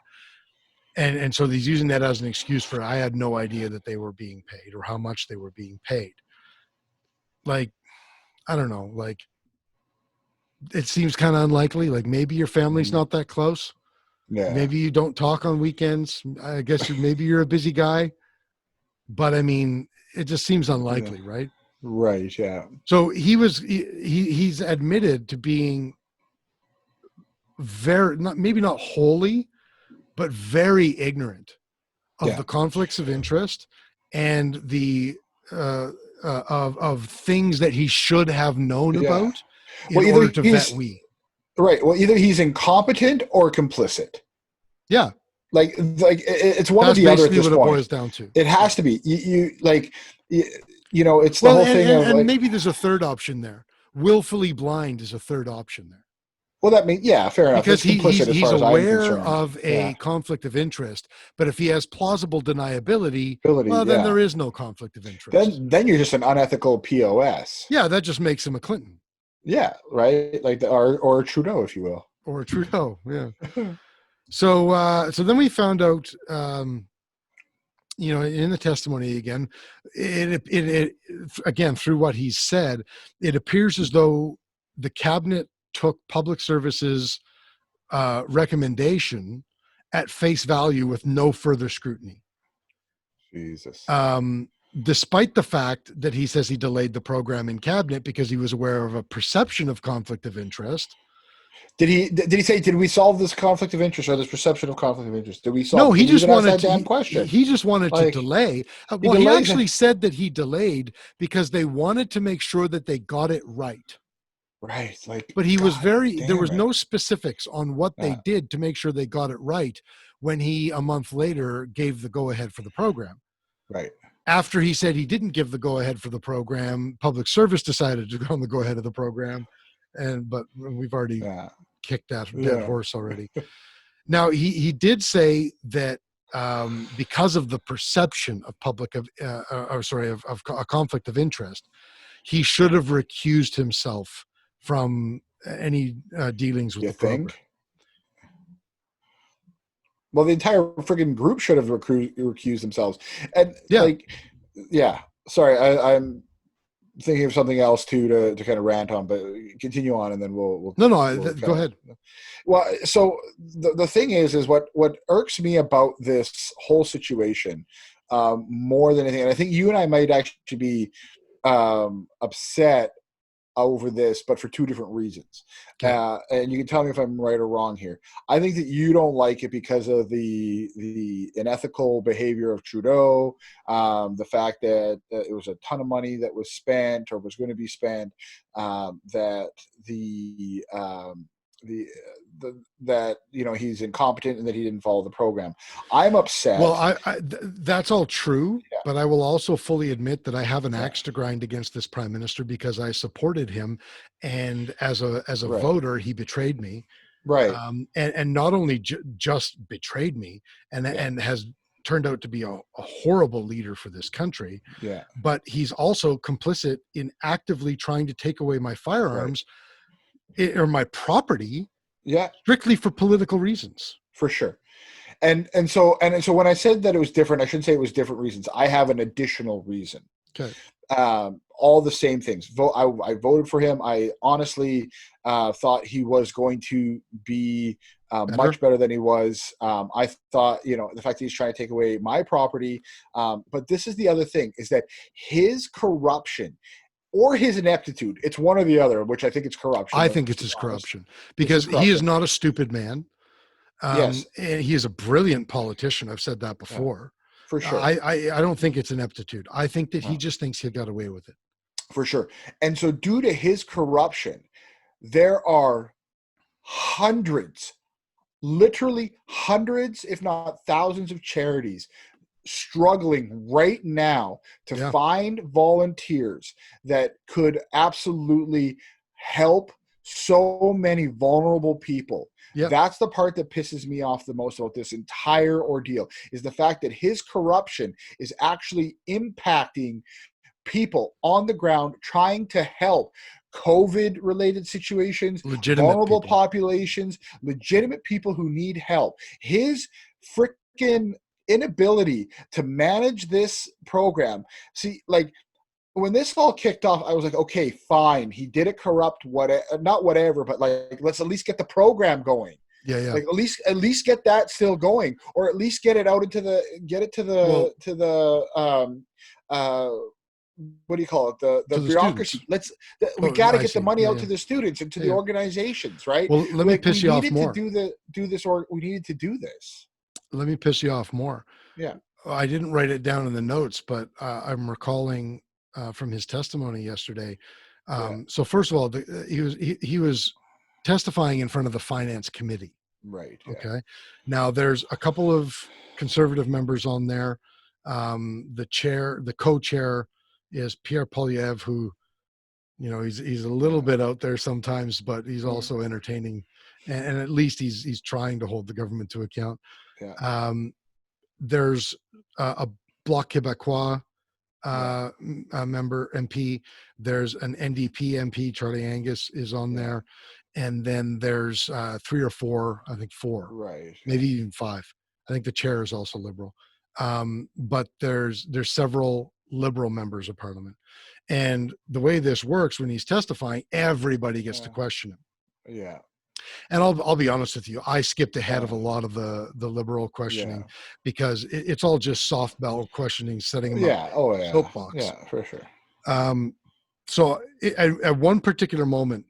And so he's using that as an excuse for, I had no idea that they were being paid or how much they were being paid. Like, I don't know, like, it seems kind of unlikely. Like, maybe your family's not that close. Yeah. Maybe you don't talk on weekends. I guess maybe you're a busy guy. But I mean, it just seems unlikely, right? Right, yeah. So he's admitted to being maybe not wholly, but very ignorant of the conflicts of interest and the of things that he should have known about in order to vet We. Right. Well, either he's incompetent or complicit. Yeah. Like it's one or the other at this point. That's basically what it boils down to. It has to be. It's the whole thing of and maybe there's a third option there. Willfully blind is a third option there. Well, that means, fair enough. Because he's aware of a conflict of interest, but if he has plausible deniability, then there is no conflict of interest. Then you're just an unethical POS. Yeah, that just makes him a Clinton. Yeah, right. Like or a Trudeau, if you will. Or a Trudeau, yeah. So then we found out in the testimony again, it again, through what he said, it appears as though the cabinet took public services recommendation at face value with no further scrutiny. Jesus. Despite the fact that he says he delayed the program in cabinet because he was aware of a perception of conflict of interest. Did he say, did we solve this conflict of interest or this perception of conflict of interest? Did we solve? No, he just wanted that damn question. He just wanted to delay. Well, he actually said that he delayed because they wanted to make sure that they got it right. Right. But he was there was no specifics on what they did to make sure they got it right when he, a month later, gave the go ahead for the program. Right. After he said he didn't give the go ahead for the program, public service decided to go on the go ahead of the program. But we've already kicked that dead horse already. Now he did say that because of the perception of of a conflict of interest, he should have recused himself from any dealings with the program. Well, the entire friggin' group should have recused themselves. And sorry, I'm thinking of something else too to kind of rant on, but continue on and then we'll go ahead. Well, so the thing is what irks me about this whole situation more than anything, and I think you and I might actually be upset over this, but for two different reasons. Okay. And you can tell me if I'm right or wrong here. I think that you don't like it because of the unethical behavior of Trudeau, the fact that it was a ton of money that was spent or was going to be spent, that that he's incompetent and that he didn't follow the program. I'm upset. Well, that's all true, but I will also fully admit that I have an axe to grind against this prime minister because I supported him, and as a voter, he betrayed me. Right. And not only just betrayed me, and has turned out to be a horrible leader for this country. Yeah. But he's also complicit in actively trying to take away my firearms. Right. Or my property, strictly for political reasons. For sure. And so when I said that it was different, I shouldn't say it was different reasons. I have an additional reason. Okay. All the same things. I voted for him. I honestly thought he was going to be much better than he was. I thought, the fact that he's trying to take away my property. But this is the other thing, is that his corruption or his ineptitude, it's one or the other, which I think it's corruption. I think it's his corruption because he is not a stupid man. Yes. And he is a brilliant politician. I've said that before. For sure. I don't think it's ineptitude. I think that he just thinks he got away with it. For sure. And so due to his corruption, there are literally hundreds, if not thousands of charities struggling right now to find volunteers that could absolutely help so many vulnerable people. Yep. That's the part that pisses me off the most about this entire ordeal, is the fact that his corruption is actually impacting people on the ground trying to help COVID-related situations, vulnerable populations, legitimate people who need help. His freaking inability to manage this program. See, when this all kicked off, I was like, okay, fine. He did it corrupt, not whatever, but let's at least get the program going. Yeah. At least get that still going, or at least get it out into what do you call it? The bureaucracy. We got to get the money out to the students and to the organizations, right? Well, let me piss you off more. We needed to do this. Let me piss you off more. Yeah. I didn't write it down in the notes, but I'm recalling from his testimony yesterday. So first of all, he was testifying in front of the finance committee. Right. Yeah. Okay. Now there's a couple of conservative members on there. The co-chair is Pierre Poilievre, who, he's a little bit out there sometimes, but he's also entertaining, and at least he's trying to hold the government to account. Yeah. There's a Bloc Québécois member MP. There's an NDP MP, Charlie Angus, is on there, and then there's 3 or 4, I think 4, right? Maybe even 5. I think the chair is also Liberal. but there's several liberal members of parliament. And the way this works, when he's testifying, everybody gets to question him. Yeah. And I'll be honest with you, I skipped ahead of a lot of the liberal questioning because it's all just soft bell questioning, setting them up. Oh yeah. Soapbox. Yeah, for sure. So at one particular moment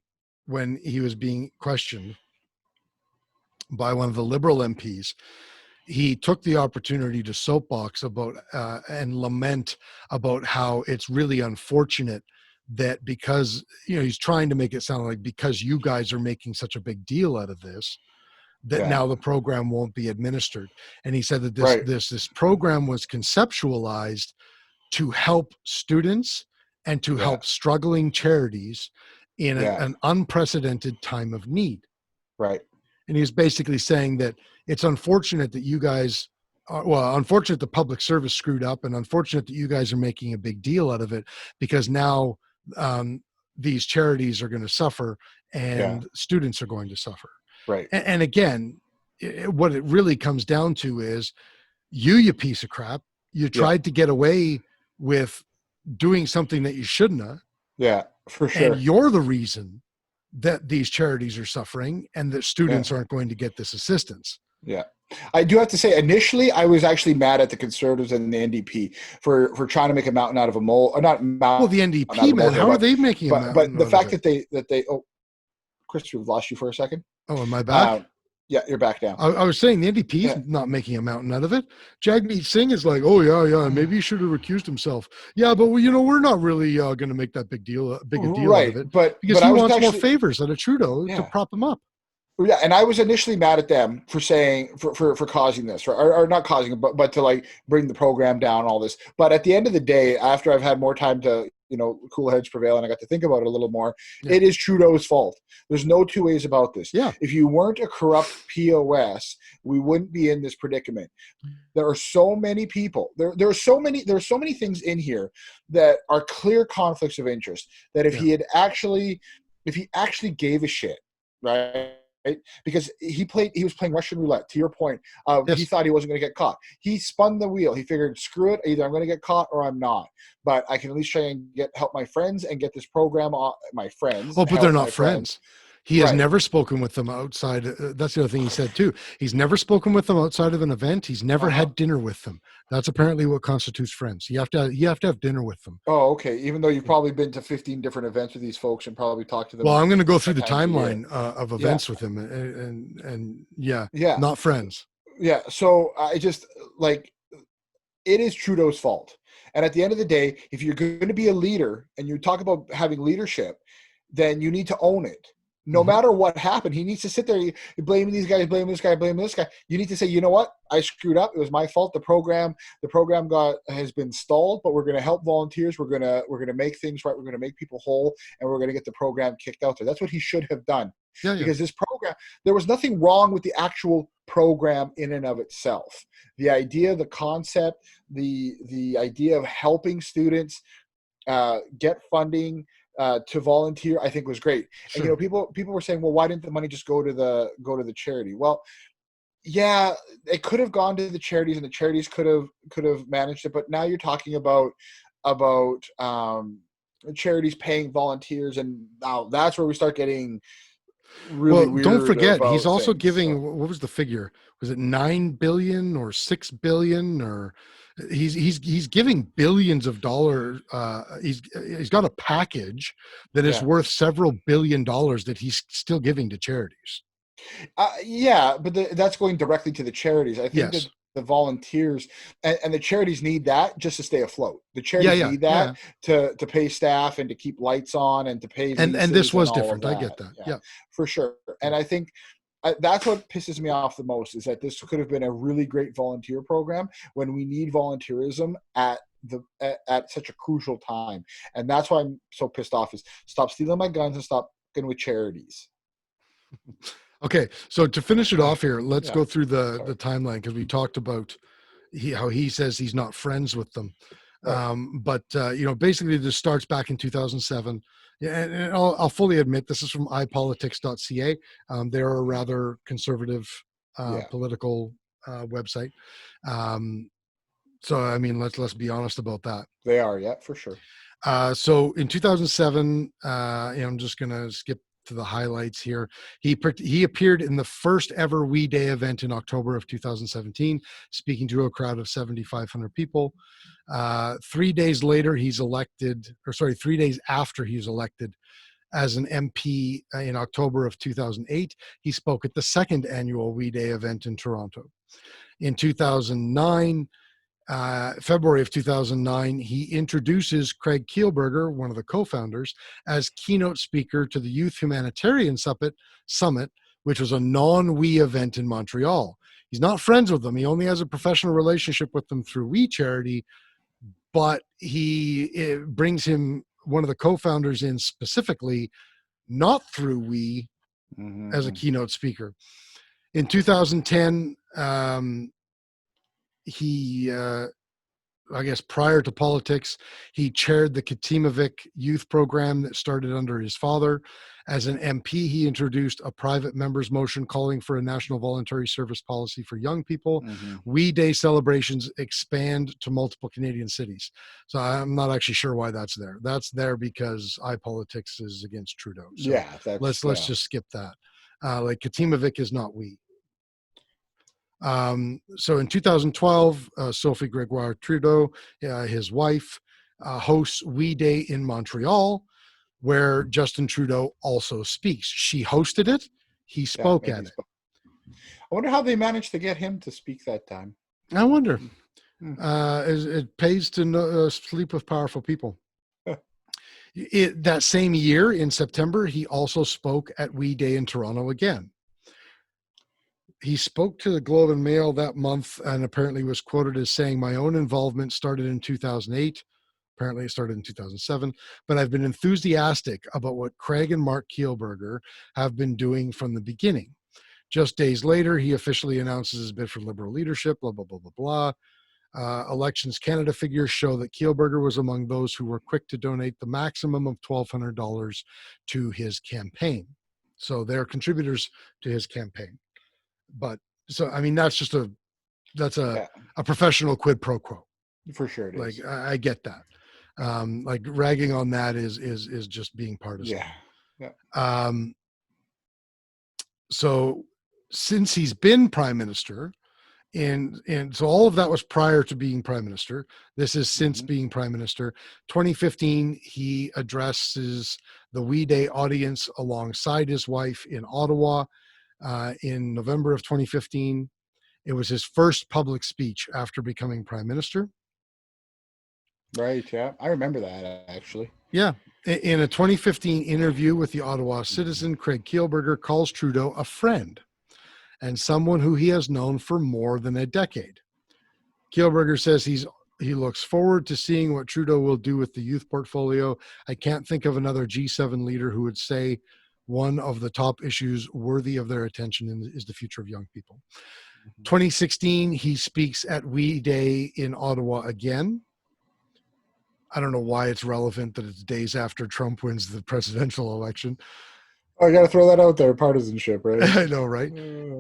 when he was being questioned by one of the liberal MPs, he took the opportunity to soapbox about and lament about how it's really unfortunate that because, he's trying to make it sound like because you guys are making such a big deal out of this, that now the program won't be administered. And he said that this program was conceptualized to help students and to help struggling charities in an unprecedented time of need. Right. And he was basically saying that it's unfortunate that you guys unfortunate the public service screwed up, and unfortunate that you guys are making a big deal out of it, because now these charities are going to suffer and students are going to suffer. Right. And again, what it really comes down to is you piece of crap, you tried to get away with doing something that you shouldn't have. Yeah, for sure. And you're the reason that these charities are suffering and that students aren't going to get this assistance. Yeah. I do have to say, initially, I was actually mad at the Conservatives and the NDP for trying to make a mountain out of a mole. Or not mountain. Well, the NDP, man, how are they making a mountain? But the fact that they Kris, we've lost you for a second. Oh, am I back? Yeah, you're back down. I was saying the NDP is not making a mountain out of it. Jagmeet Singh is like, oh yeah, maybe he should have recused himself. Yeah, but we're not really going to make that big a deal out of it, because he wants more favors out of Trudeau to prop him up. Yeah, and I was initially mad at them for saying for causing this, or not causing it, but to like bring the program down, all this. But at the end of the day, after I've had more time to cool heads prevail, and I got to think about it a little more, it is Trudeau's fault. There's no two ways about this. Yeah. If you weren't a corrupt POS, we wouldn't be in this predicament. There are so many people. There are so many things in here that are clear conflicts of interest. That if he actually gave a shit, right? Because he was playing Russian roulette, to your point. He thought he wasn't going to get caught. He spun the wheel. He figured, screw it, either I'm going to get caught or I'm not. But I can at least try and help my friends and get this program on my friends. Oh, but they're not friends. He has never spoken with them outside. That's the other thing he said too. He's never spoken with them outside of an event. He's never had dinner with them. That's apparently what constitutes friends. You have to have dinner with them. Oh, okay. Even though you've probably been to 15 different events with these folks and probably talked to them. Well, I'm going to go through the timeline of events with him, and not friends. Yeah. So I just like, it is Trudeau's fault. And at the end of the day, if you're going to be a leader and you talk about having leadership, then you need to own it. No matter what happened, he needs to sit there. You're blaming these guys, blaming this guy, blaming this guy. You need to say, you know what? I screwed up. It was my fault. The program has been stalled, but we're going to help volunteers. We're going to make things right. We're going to make people whole, and we're going to get the program kicked out there. That's what he should have done. Because this program, there was nothing wrong with the actual program in and of itself. The idea, the concept, the idea of helping students get funding to volunteer, I think was great. Sure. And people were saying, well, why didn't the money just go to the charity? Well, yeah, it could have gone to the charities, and the charities could have managed it. But now you're talking about charities paying volunteers, and now that's where we start getting really weird. Don't forget, he's also giving. What was the figure? Was it 9 billion or 6 billion or? He's giving billions of dollars. He's got a package that is worth several $1 billion that he's still giving to charities. But that's going directly to the charities. I think that the volunteers and the charities need that just to stay afloat. The charities need that to pay staff and to keep lights on and to pay. And this was different. I get that. Yeah, for sure. And I think that's what pisses me off the most, is that this could have been a really great volunteer program when we need volunteerism at such a crucial time. And that's why I'm so pissed off, is stop stealing my guns and stop fucking with charities. Okay, so to finish it off here, let's go through the timeline, because we talked about how he says he's not friends with them. But basically this starts back in 2007. Yeah, and I'll fully admit this is from ipolitics.ca. They're a rather conservative political website. So I mean, let's be honest about that. They are, yeah, for sure. So in 2007, I'm just gonna skip to the highlights here. He appeared in the first ever We Day event in October of 2017, speaking to a crowd of 7,500 people. 3 days later, he's elected, or sorry, 3 days after he was elected as an MP in October of 2008, he spoke at the second annual We Day event in Toronto. In 2009, February of 2009, he introduces Craig Kielburger, one of the co-founders, as keynote speaker to the Youth Humanitarian Summit, which was a non-We event in Montreal. He's not friends with them. He only has a professional relationship with them through We Charity, but it brings him, one of the co-founders, in specifically, not through We, as a keynote speaker. In 2010, he, I guess prior to politics, he chaired the Katimovic youth program that started under his father. As an MP, he introduced a private member's motion calling for a national voluntary service policy for young people. We Day celebrations expand to multiple Canadian cities. So I'm not actually sure why that's there. That's there because iPolitics is against Trudeau. So Yeah, let's just skip that. Like Katimovic is not We. So in 2012, Sophie Gregoire Trudeau, his wife, hosts We Day in Montreal, where Justin Trudeau also speaks. She hosted it. He spoke at it. I wonder how they managed to get him to speak that time. I wonder. It pays to sleep with powerful people. That same year in September, he also spoke at We Day in Toronto again. He spoke to the Globe and Mail that month and apparently was quoted as saying, "My own involvement started in 2008. Apparently it started in 2007, but I've been enthusiastic about what Craig and Mark Kielburger have been doing from the beginning." Just days later, he officially announces his bid for Liberal leadership, blah, blah, blah, blah, blah. Elections Canada figures show that Kielburger was among those who were quick to donate the maximum of $1,200 to his campaign. So they're contributors to his campaign. But so, I mean, that's a professional quid pro quo. For sure it is. Like, I get that. Like ragging on that is just being partisan. Yeah. So since he's been prime minister, and so all of that was prior to being prime minister. This is since being prime minister. 2015, he addresses the We Day audience alongside his wife in Ottawa. In November of 2015, it was his first public speech after becoming prime minister. Right, yeah. I remember that, actually. Yeah. In a 2015 interview with the Ottawa Citizen, Craig Kielburger calls Trudeau a friend and someone who he has known for more than a decade. Kielburger says he looks forward to seeing what Trudeau will do with the youth portfolio. I can't think of another G7 leader who would say one of the top issues worthy of their attention is the future of young people. 2016, he speaks at We Day in Ottawa again. I don't know why it's relevant that it's days after Trump wins the presidential election. Oh, I got to throw that out there. Partisanship, right? I know, right?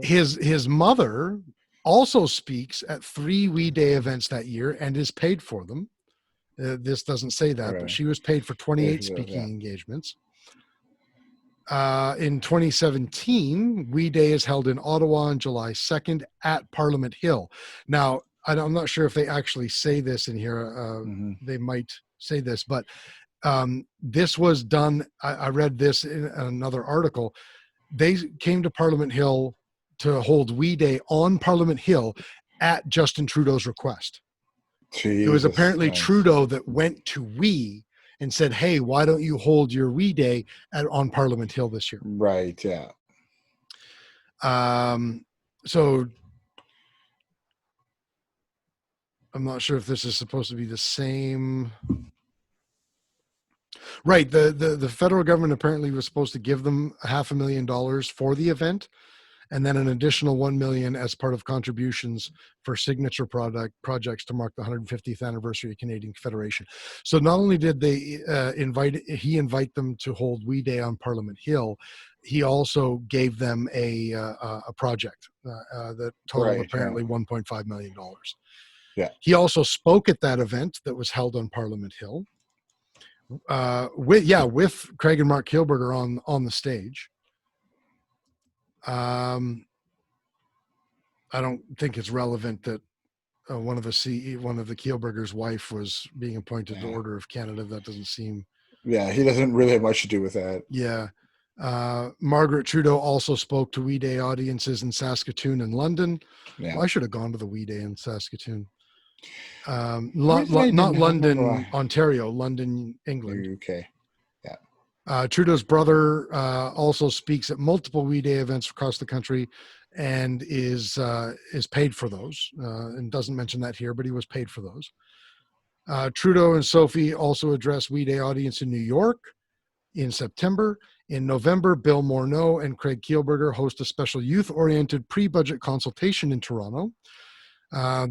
His mother also speaks at 3 We Day events that year and is paid for them. This doesn't say that, but she was paid for 28 speaking engagements. In 2017, We Day is held in Ottawa on July 2nd at Parliament Hill. Now, I'm not sure if they actually say this in here. They might say this, but this was done. I read this in another article. They came to Parliament Hill to hold We Day on Parliament Hill at Justin Trudeau's request. Jesus, it was apparently Trudeau that went to We and said, "Hey, why don't you hold your We Day on Parliament Hill this year?" Right. Yeah. So I'm not sure if this is supposed to be the same. Right. The federal government apparently was supposed to give them $500,000 for the event, and then an additional $1 million as part of contributions for signature projects to mark the 150th anniversary of Canadian Confederation. So not only did they invite them to hold We Day on Parliament Hill, he also gave them a project that totaled apparently $1.5 million. Yeah. He also spoke at that event that was held on Parliament Hill. With Craig and Mark Kielburger on the stage. I don't think it's relevant that one of the Kielburger's wife was being appointed to Order of Canada. That doesn't seem. Yeah, he doesn't really have much to do with that. Yeah. Margaret Trudeau also spoke to We Day audiences in Saskatoon and London. Yeah. Well, I should have gone to the We Day in Saskatoon. Not London, Ontario, London, England. UK. Trudeau's brother also speaks at multiple We Day events across the country and is paid for those, and doesn't mention that here, but he was paid for those. Trudeau and Sophie also address We Day audience in New York in September. In November, Bill Morneau and Craig Kielburger host a special youth-oriented pre-budget consultation in Toronto.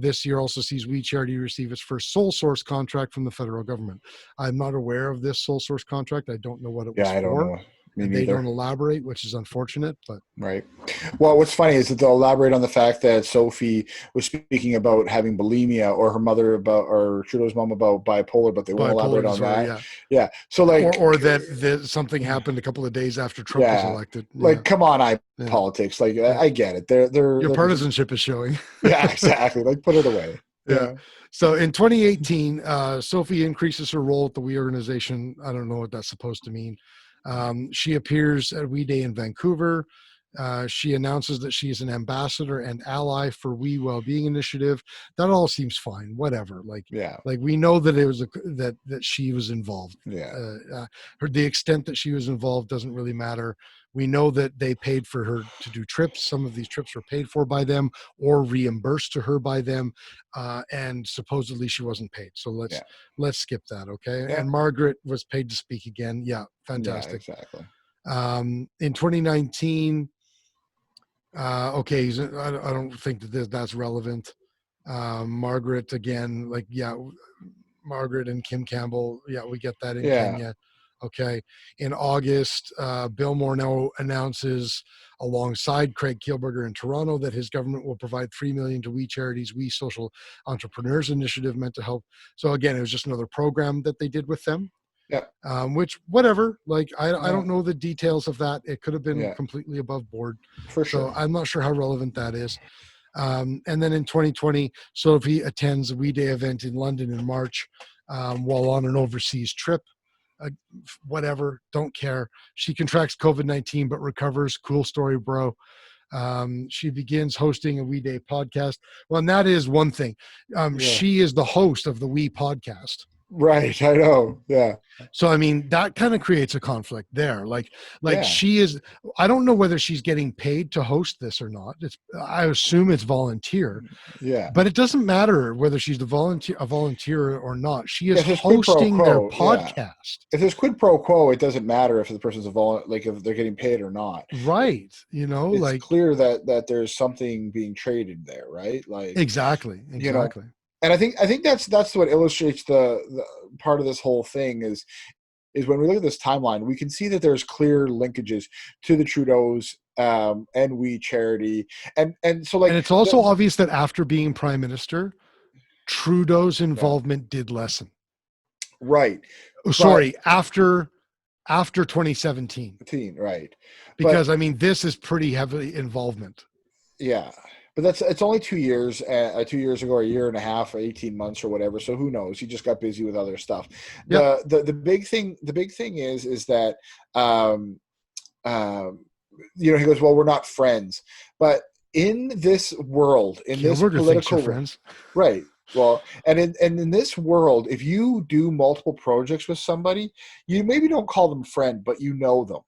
This year also sees We Charity receive its first sole source contract from the federal government. I'm not aware of this sole source contract. I don't know what it was for. I don't know. They don't elaborate, which is unfortunate, but right. Well, what's funny is that they'll elaborate on the fact that Sophie was speaking about having bulimia, or her mother or Trudeau's mom about bipolar, but they won't elaborate on that. Yeah. So or that something happened a couple of days after Trump was elected. Like, come on, politics. Like, I get it. Your partisanship is showing. Yeah, exactly. Like, put it away. Yeah. So in 2018, Sophie increases her role at the We organization. I don't know what that's supposed to mean. She appears at We Day in Vancouver. She announces that she is an ambassador and ally for We Wellbeing Initiative. That all seems fine. Whatever. Like we know that it was that she was involved. The extent that she was involved doesn't really matter. We know that they paid for her to do trips. Some of these trips were paid for by them or reimbursed to her by them. And supposedly she wasn't paid. So let's skip that. Okay. Yeah. And Margaret was paid to speak again. Yeah. Fantastic. Yeah, exactly. In 2019, I don't think that's relevant. Margaret again, Margaret and Kim Campbell. Yeah, we get that in Kenya. Okay. In August, Bill Morneau announces alongside Craig Kielburger in Toronto that his government will provide $3 million to We Charities, We Social Entrepreneurs Initiative meant to help. So again, it was just another program that they did with them. Yeah. Which, whatever, I don't know the details of that. It could have been completely above board. For sure. So I'm not sure how relevant that is. And then in 2020, Sophie attends a We Day event in London in March while on an overseas trip. Whatever, don't care. She contracts COVID-19 but recovers. Cool story, bro. She begins hosting a We Day podcast. Well, and that is one thing. She is the host of the We podcast. Right, I know. Yeah. So I mean, that kind of creates a conflict there. She is. I don't know whether she's getting paid to host this or not. I assume it's volunteer. Yeah. But it doesn't matter whether she's a volunteer or not. She is hosting their podcast. Yeah. If there's quid pro quo, it doesn't matter if the person's if they're getting paid or not. Right. It's clear that there's something being traded there, right? Exactly. And I think that's what illustrates the part of this whole thing is when we look at this timeline, we can see that there's clear linkages to the Trudeaus and We Charity, and so and it's also obvious that after being prime minister, Trudeau's involvement did lessen. Right. After 2017. Right. Because this is pretty heavy involvement. Yeah. But it's only 2 years, 2 years ago, or a year and a half, or 18 months, or whatever. So who knows? He just got busy with other stuff. Yep. The big thing is that he goes, well, we're not friends, but in this world, this political friends, right? Well, and in this world, if you do multiple projects with somebody, you maybe don't call them friend, but you know them,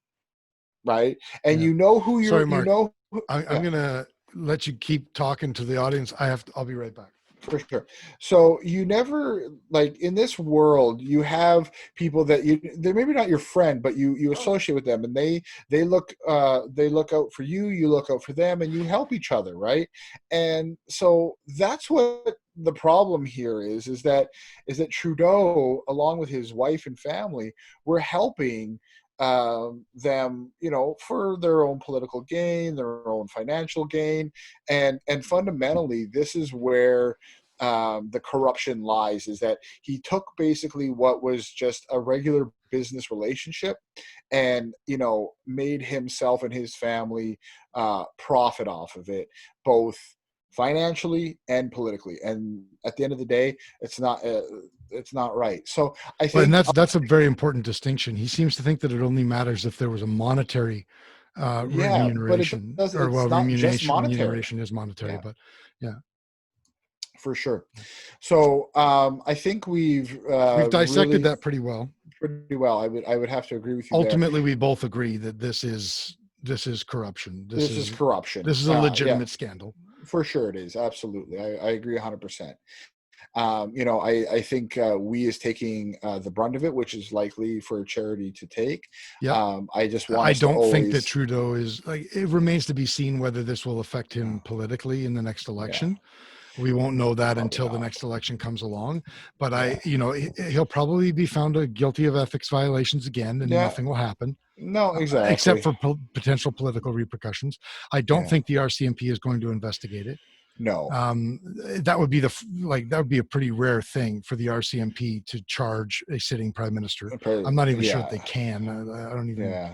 right? And you know who you're. Sorry, Mark. I'm gonna let you keep talking to the audience. I'll be right back. For sure. So you never, in this world, you have people that they're maybe not your friend, but you associate with them, and they look out for you, you look out for them, and you help each other, right? And so that's what the problem here is that Trudeau, along with his wife and family, were helping them, for their own political gain, their own financial gain, and fundamentally, this is where the corruption lies, is that he took basically what was just a regular business relationship and, made himself and his family profit off of it, both financially and politically. And at the end of the day, it's not right. So I think, and that's a very important distinction. He seems to think that it only matters if there was a monetary remuneration, but it's not just monetary. Remuneration is monetary, Yeah. but yeah, for sure. So I think we've dissected really, that pretty well. Pretty well. I would have to agree with you. Ultimately, we both agree that this is corruption. This is corruption. This is a legitimate scandal. For sure it is. Absolutely. I agree 100%. I think we is taking the brunt of it, which is likely for a charity to take. Yeah. I don't think that Trudeau is it remains to be seen whether this will affect him politically in the next election. Yeah. We won't know that until the next election comes along, but he'll probably be found guilty of ethics violations again, and nothing will happen. No, exactly. Except for potential political repercussions. I don't think the RCMP is going to investigate it. No. That would be a pretty rare thing for the RCMP to charge a sitting prime minister. I'm not even sure if they can. I don't even. Yeah.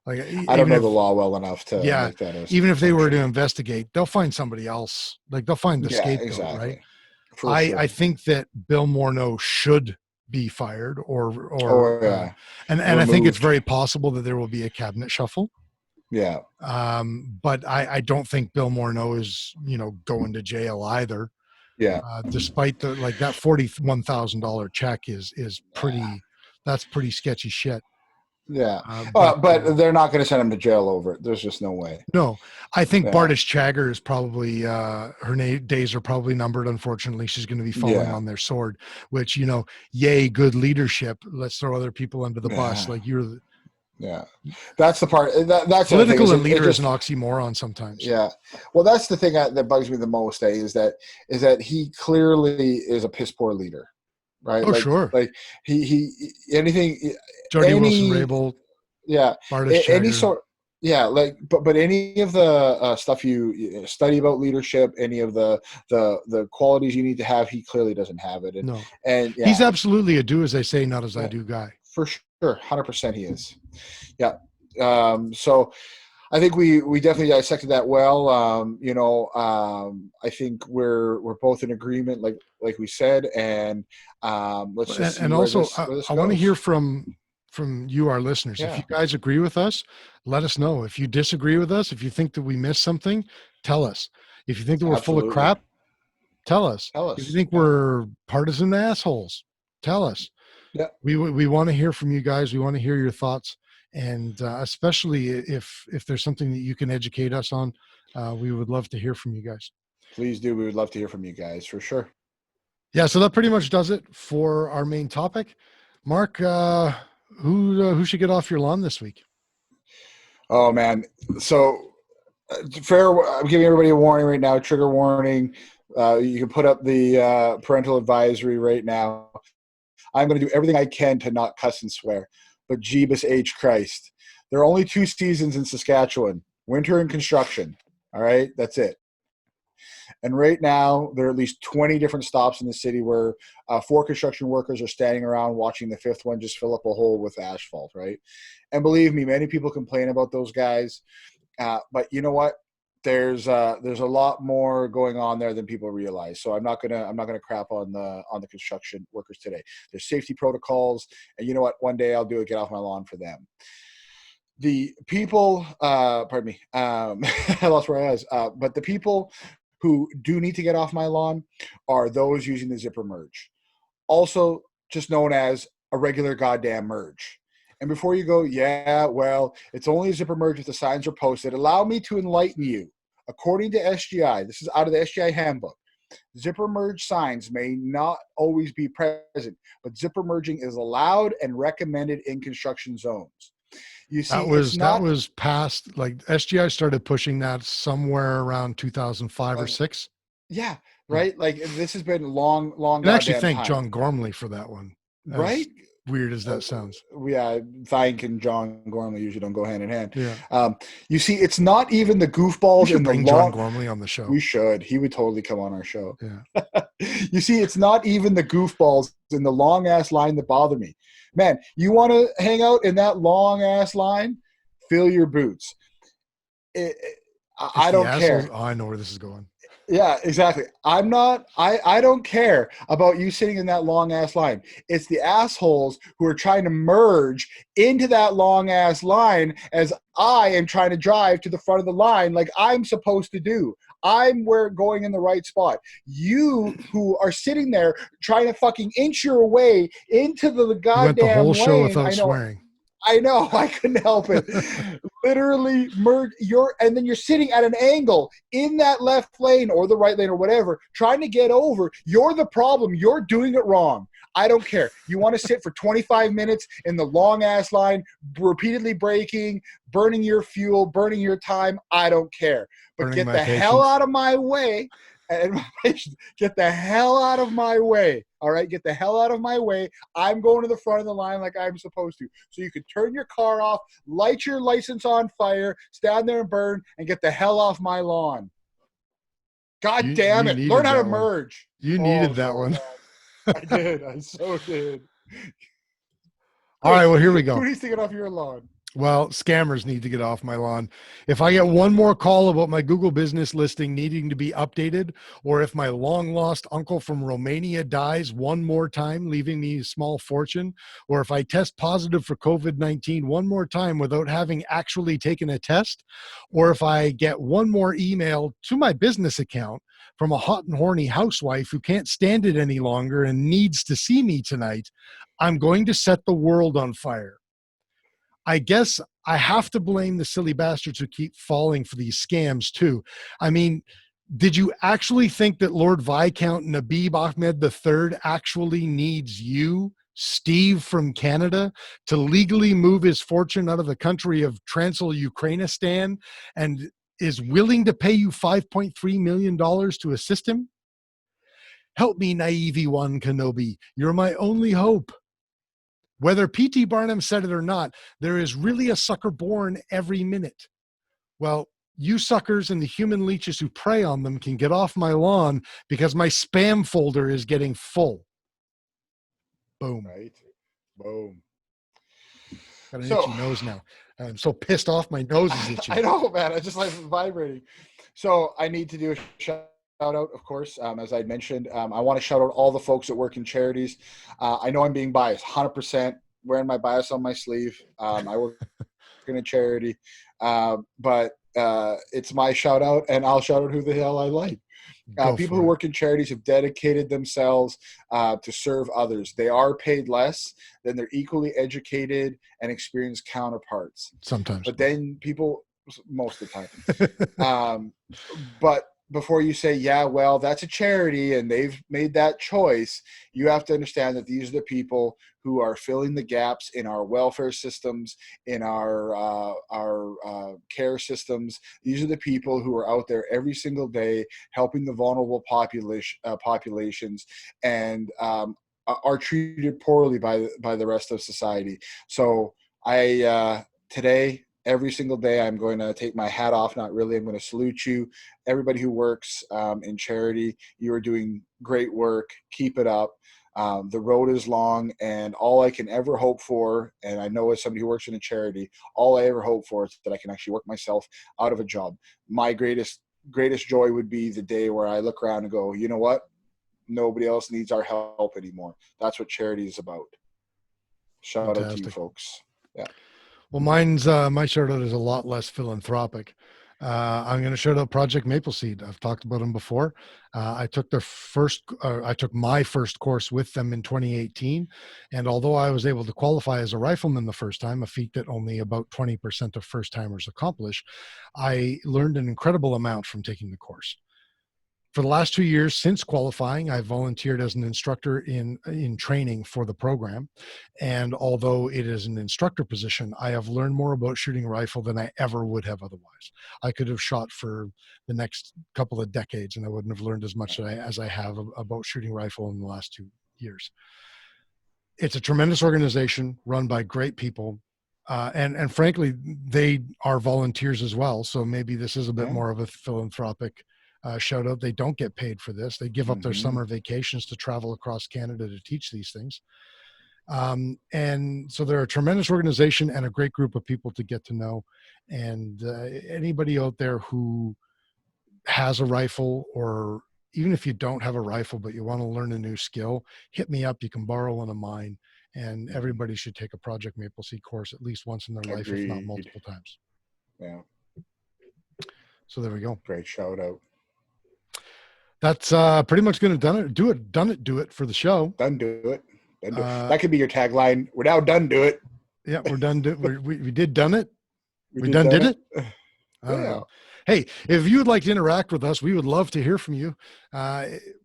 I don't know the law well enough to make that. Even if they were to investigate, they'll find somebody else. They'll find the scapegoat, exactly. right? Sure. I think that Bill Morneau should be fired and I think it's very possible that there will be a cabinet shuffle. Yeah. But I don't think Bill Morneau is, going to jail either. Yeah. Despite that $41,000 check is pretty, that's pretty sketchy shit. Yeah. But they're not going to send him to jail over it. There's just no way. No, I think Bardish Chagger is probably, her days are probably numbered. Unfortunately, she's going to be falling on their sword, which, yay, good leadership. Let's throw other people under the bus. That's the part. That's political and leader is an oxymoron sometimes. Yeah. Well, that's the thing that bugs me the most. Is that he clearly is a piss poor leader, right? Oh, sure. Like he anything. Jody Wilson-Raybould. Yeah. Bardish any Chagger. sort. Yeah, but any of the stuff you study about leadership, any of the qualities you need to have, he clearly doesn't have it. No. And he's absolutely a do as I say, not as I do guy. For sure, 100% he is. Yeah. So I think we definitely dissected that well. I think we're both in agreement, like we said, and let's just. And also, I want to hear from you, our listeners. Yeah. If you guys agree with us, let us know. If you disagree with us, if you think that we missed something, tell us. If you think that we're full of crap, tell us. If you think we're partisan assholes, tell us. Yeah. We want to hear from you guys. We want to hear your thoughts. And especially if there's something that you can educate us on, we would love to hear from you guys. Please do. We would love to hear from you guys for sure. Yeah. So that pretty much does it for our main topic. Mark, who should get off your lawn this week? Oh man. So I'm giving everybody a warning right now, trigger warning. You can put up the parental advisory right now. I'm going to do everything I can to not cuss and swear, but Jeebus H. Christ. There are only 2 seasons in Saskatchewan, winter and construction. All right. That's it. And right now, there are at least 20 different stops in the city where 4 construction workers are standing around watching the 5th one just fill up a hole with asphalt, right? And believe me, many people complain about those guys. But you know what? There's a lot more going on there than people realize. So I'm not gonna crap on the construction workers today. There's safety protocols, and you know what? One day I'll do a get off my lawn for them. The people, pardon me, I lost where I was. But the people who do need to get off my lawn are those using the zipper merge, also just known as a regular goddamn merge. And before you go, well, it's only a zipper merge if the signs are posted. Allow me to enlighten you. According to SGI, this is out of the SGI handbook, zipper merge signs may not always be present, but zipper merging is allowed and recommended in construction zones. You see, that was passed, like SGI started pushing that somewhere around 2005 or 6. Yeah, right. Like this has been long. And actually thank John Gormley for that one. Right? weird as that sounds. Yeah, Thank and John Gormley usually don't go hand in hand. Yeah. You see, it's not even the goofballs in the bring long. John Gormley on the show. We should. He would totally come on our show. Yeah. You see, it's not even the goofballs in the long ass line that bother me. Man, you want to hang out in that long ass line? Fill your boots. I don't care. Oh, I know where this is going. Yeah, exactly. I don't care about you sitting in that long ass line. It's the assholes who are trying to merge into that long ass line as I am trying to drive to the front of the line like I'm supposed to do. I'm going in the right spot. You who are sitting there trying to fucking inch your way into the goddamn you went the whole lane. show without swearing. I know, I couldn't help it. Literally merge and then you're sitting at an angle in that left lane or the right lane or whatever, trying to get over. You're the problem. You're doing it wrong. I don't care. You want to sit for 25 minutes in the long ass line, repeatedly braking, burning your fuel, burning your time. I don't care. But get the hell out of my way. And get the hell out of my way. All right, get the hell out of my way. I'm going to the front of the line like I'm supposed to. So you can turn your car off, light your license on fire, stand there and burn, and get the hell off my lawn. God damn it. Learn how to merge. You needed that one. I did. I so did. All right, well, here we go. Who needs to get off your lawn? Well, scammers need to get off my lawn. If I get one more call about my Google business listing needing to be updated, or if my long lost uncle from Romania dies one more time, leaving me a small fortune, or if I test positive for COVID-19 one more time without having actually taken a test, or if I get one more email to my business account from a hot and horny housewife who can't stand it any longer and needs to see me tonight, I'm going to set the world on fire. I guess I have to blame the silly bastards who keep falling for these scams too. I mean, did you actually think that Lord Viscount Nabib Ahmed III actually needs you, Steve from Canada, to legally move his fortune out of the country of Transylvania and is willing to pay you $5.3 million to assist him? Help me, naive one Kenobi. You're my only hope. Whether P.T. Barnum said it or not, there is really a sucker born every minute. Well, you suckers and the human leeches who prey on them can get off my lawn because my spam folder is getting full. Boom. Right. Boom. Got an itchy nose now. I'm so pissed off. My nose is itchy. I know, man. I just like vibrating. So I need to do a shout out, of course, as I mentioned. I want to shout out all the folks that work in charities. I know I'm being biased, 100%, wearing my bias on my sleeve. I work in a charity, but it's my shout out, and I'll shout out who the hell I like. People who work in charities have dedicated themselves to serve others. They are paid less than their equally educated and experienced counterparts. Sometimes. But then people, most of the time. But before you say, yeah, well, that's a charity and they've made that choice, you have to understand that these are the people who are filling the gaps in our welfare systems, in our care systems. These are the people who are out there every single day helping the vulnerable populations and are treated poorly by the rest of society. So today, every single day, I'm going to take my hat off. Not really. I'm going to salute you. Everybody who works in charity, you are doing great work. Keep it up. The road is long, and all I can ever hope for, and I know as somebody who works in a charity, all I ever hope for is that I can actually work myself out of a job. My greatest joy would be the day where I look around and go, you know what? Nobody else needs our help anymore. That's what charity is about. Shout out to you folks. Yeah. Well, my shout out is a lot less philanthropic. I'm going to shout out Project Maple Seed. I've talked about them before. I took my first course with them in 2018. And although I was able to qualify as a rifleman the first time, a feat that only about 20% of first timers accomplish, I learned an incredible amount from taking the course. For the last 2 years since qualifying, I volunteered as an instructor in training for the program. And although it is an instructor position, I have learned more about shooting a rifle than I ever would have otherwise. I could have shot for the next couple of decades and I wouldn't have learned as much as I have about shooting rifle in the last 2 years. it's a tremendous organization run by great people. And frankly, they are volunteers as well. So maybe this is a bit more of a philanthropic shout out. They don't get paid for this. They give up their summer vacations to travel across Canada to teach these things. And so they're a tremendous organization and a great group of people to get to know. And anybody out there who has a rifle, or even if you don't have a rifle, but you want to learn a new skill, hit me up. You can borrow one of mine. And everybody should take a Project Maple Seed course at least once in their life, if not multiple times. Yeah. So there we go. Great shout out. That's pretty much going to do it for the show. Done do it. That could be your tagline. We're now done do it. Yeah, we're done. We did done it. We did it. I don't know. Hey, if you would like to interact with us, we would love to hear from you.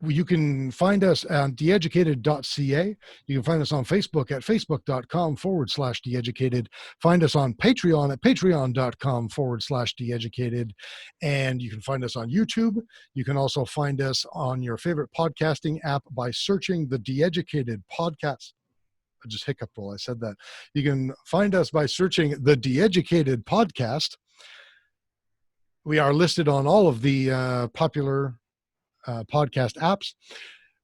You can find us on DeEducated.ca. You can find us on Facebook at facebook.com/DeEducated. Find us on Patreon at patreon.com/DeEducated. And you can find us on YouTube. You can also find us on your favorite podcasting app by searching the DeEducated podcast. I just hiccuped while I said that. You can find us by searching the DeEducated podcast. We are listed on all of the popular podcast apps.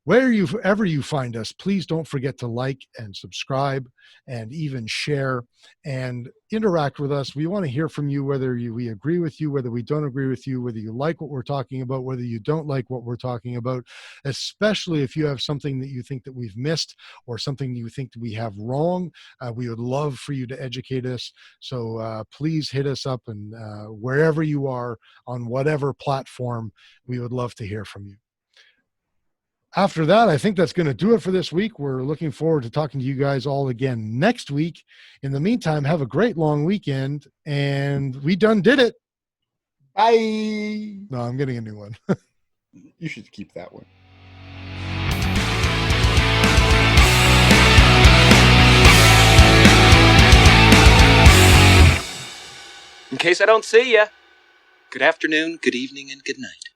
Wherever you find us, please don't forget to like and subscribe and even share and interact with us. We want to hear from you, whether we agree with you, whether we don't agree with you, whether you like what we're talking about, whether you don't like what we're talking about, especially if you have something that you think that we've missed or something you think that we have wrong. We would love for you to educate us. So please hit us up, and wherever you are on whatever platform, we would love to hear from you. After that, I think that's going to do it for this week. We're looking forward to talking to you guys all again next week. In the meantime, have a great long weekend, and we done did it. Bye. No, I'm getting a new one. You should keep that one. In case I don't see ya, good afternoon, good evening, and good night.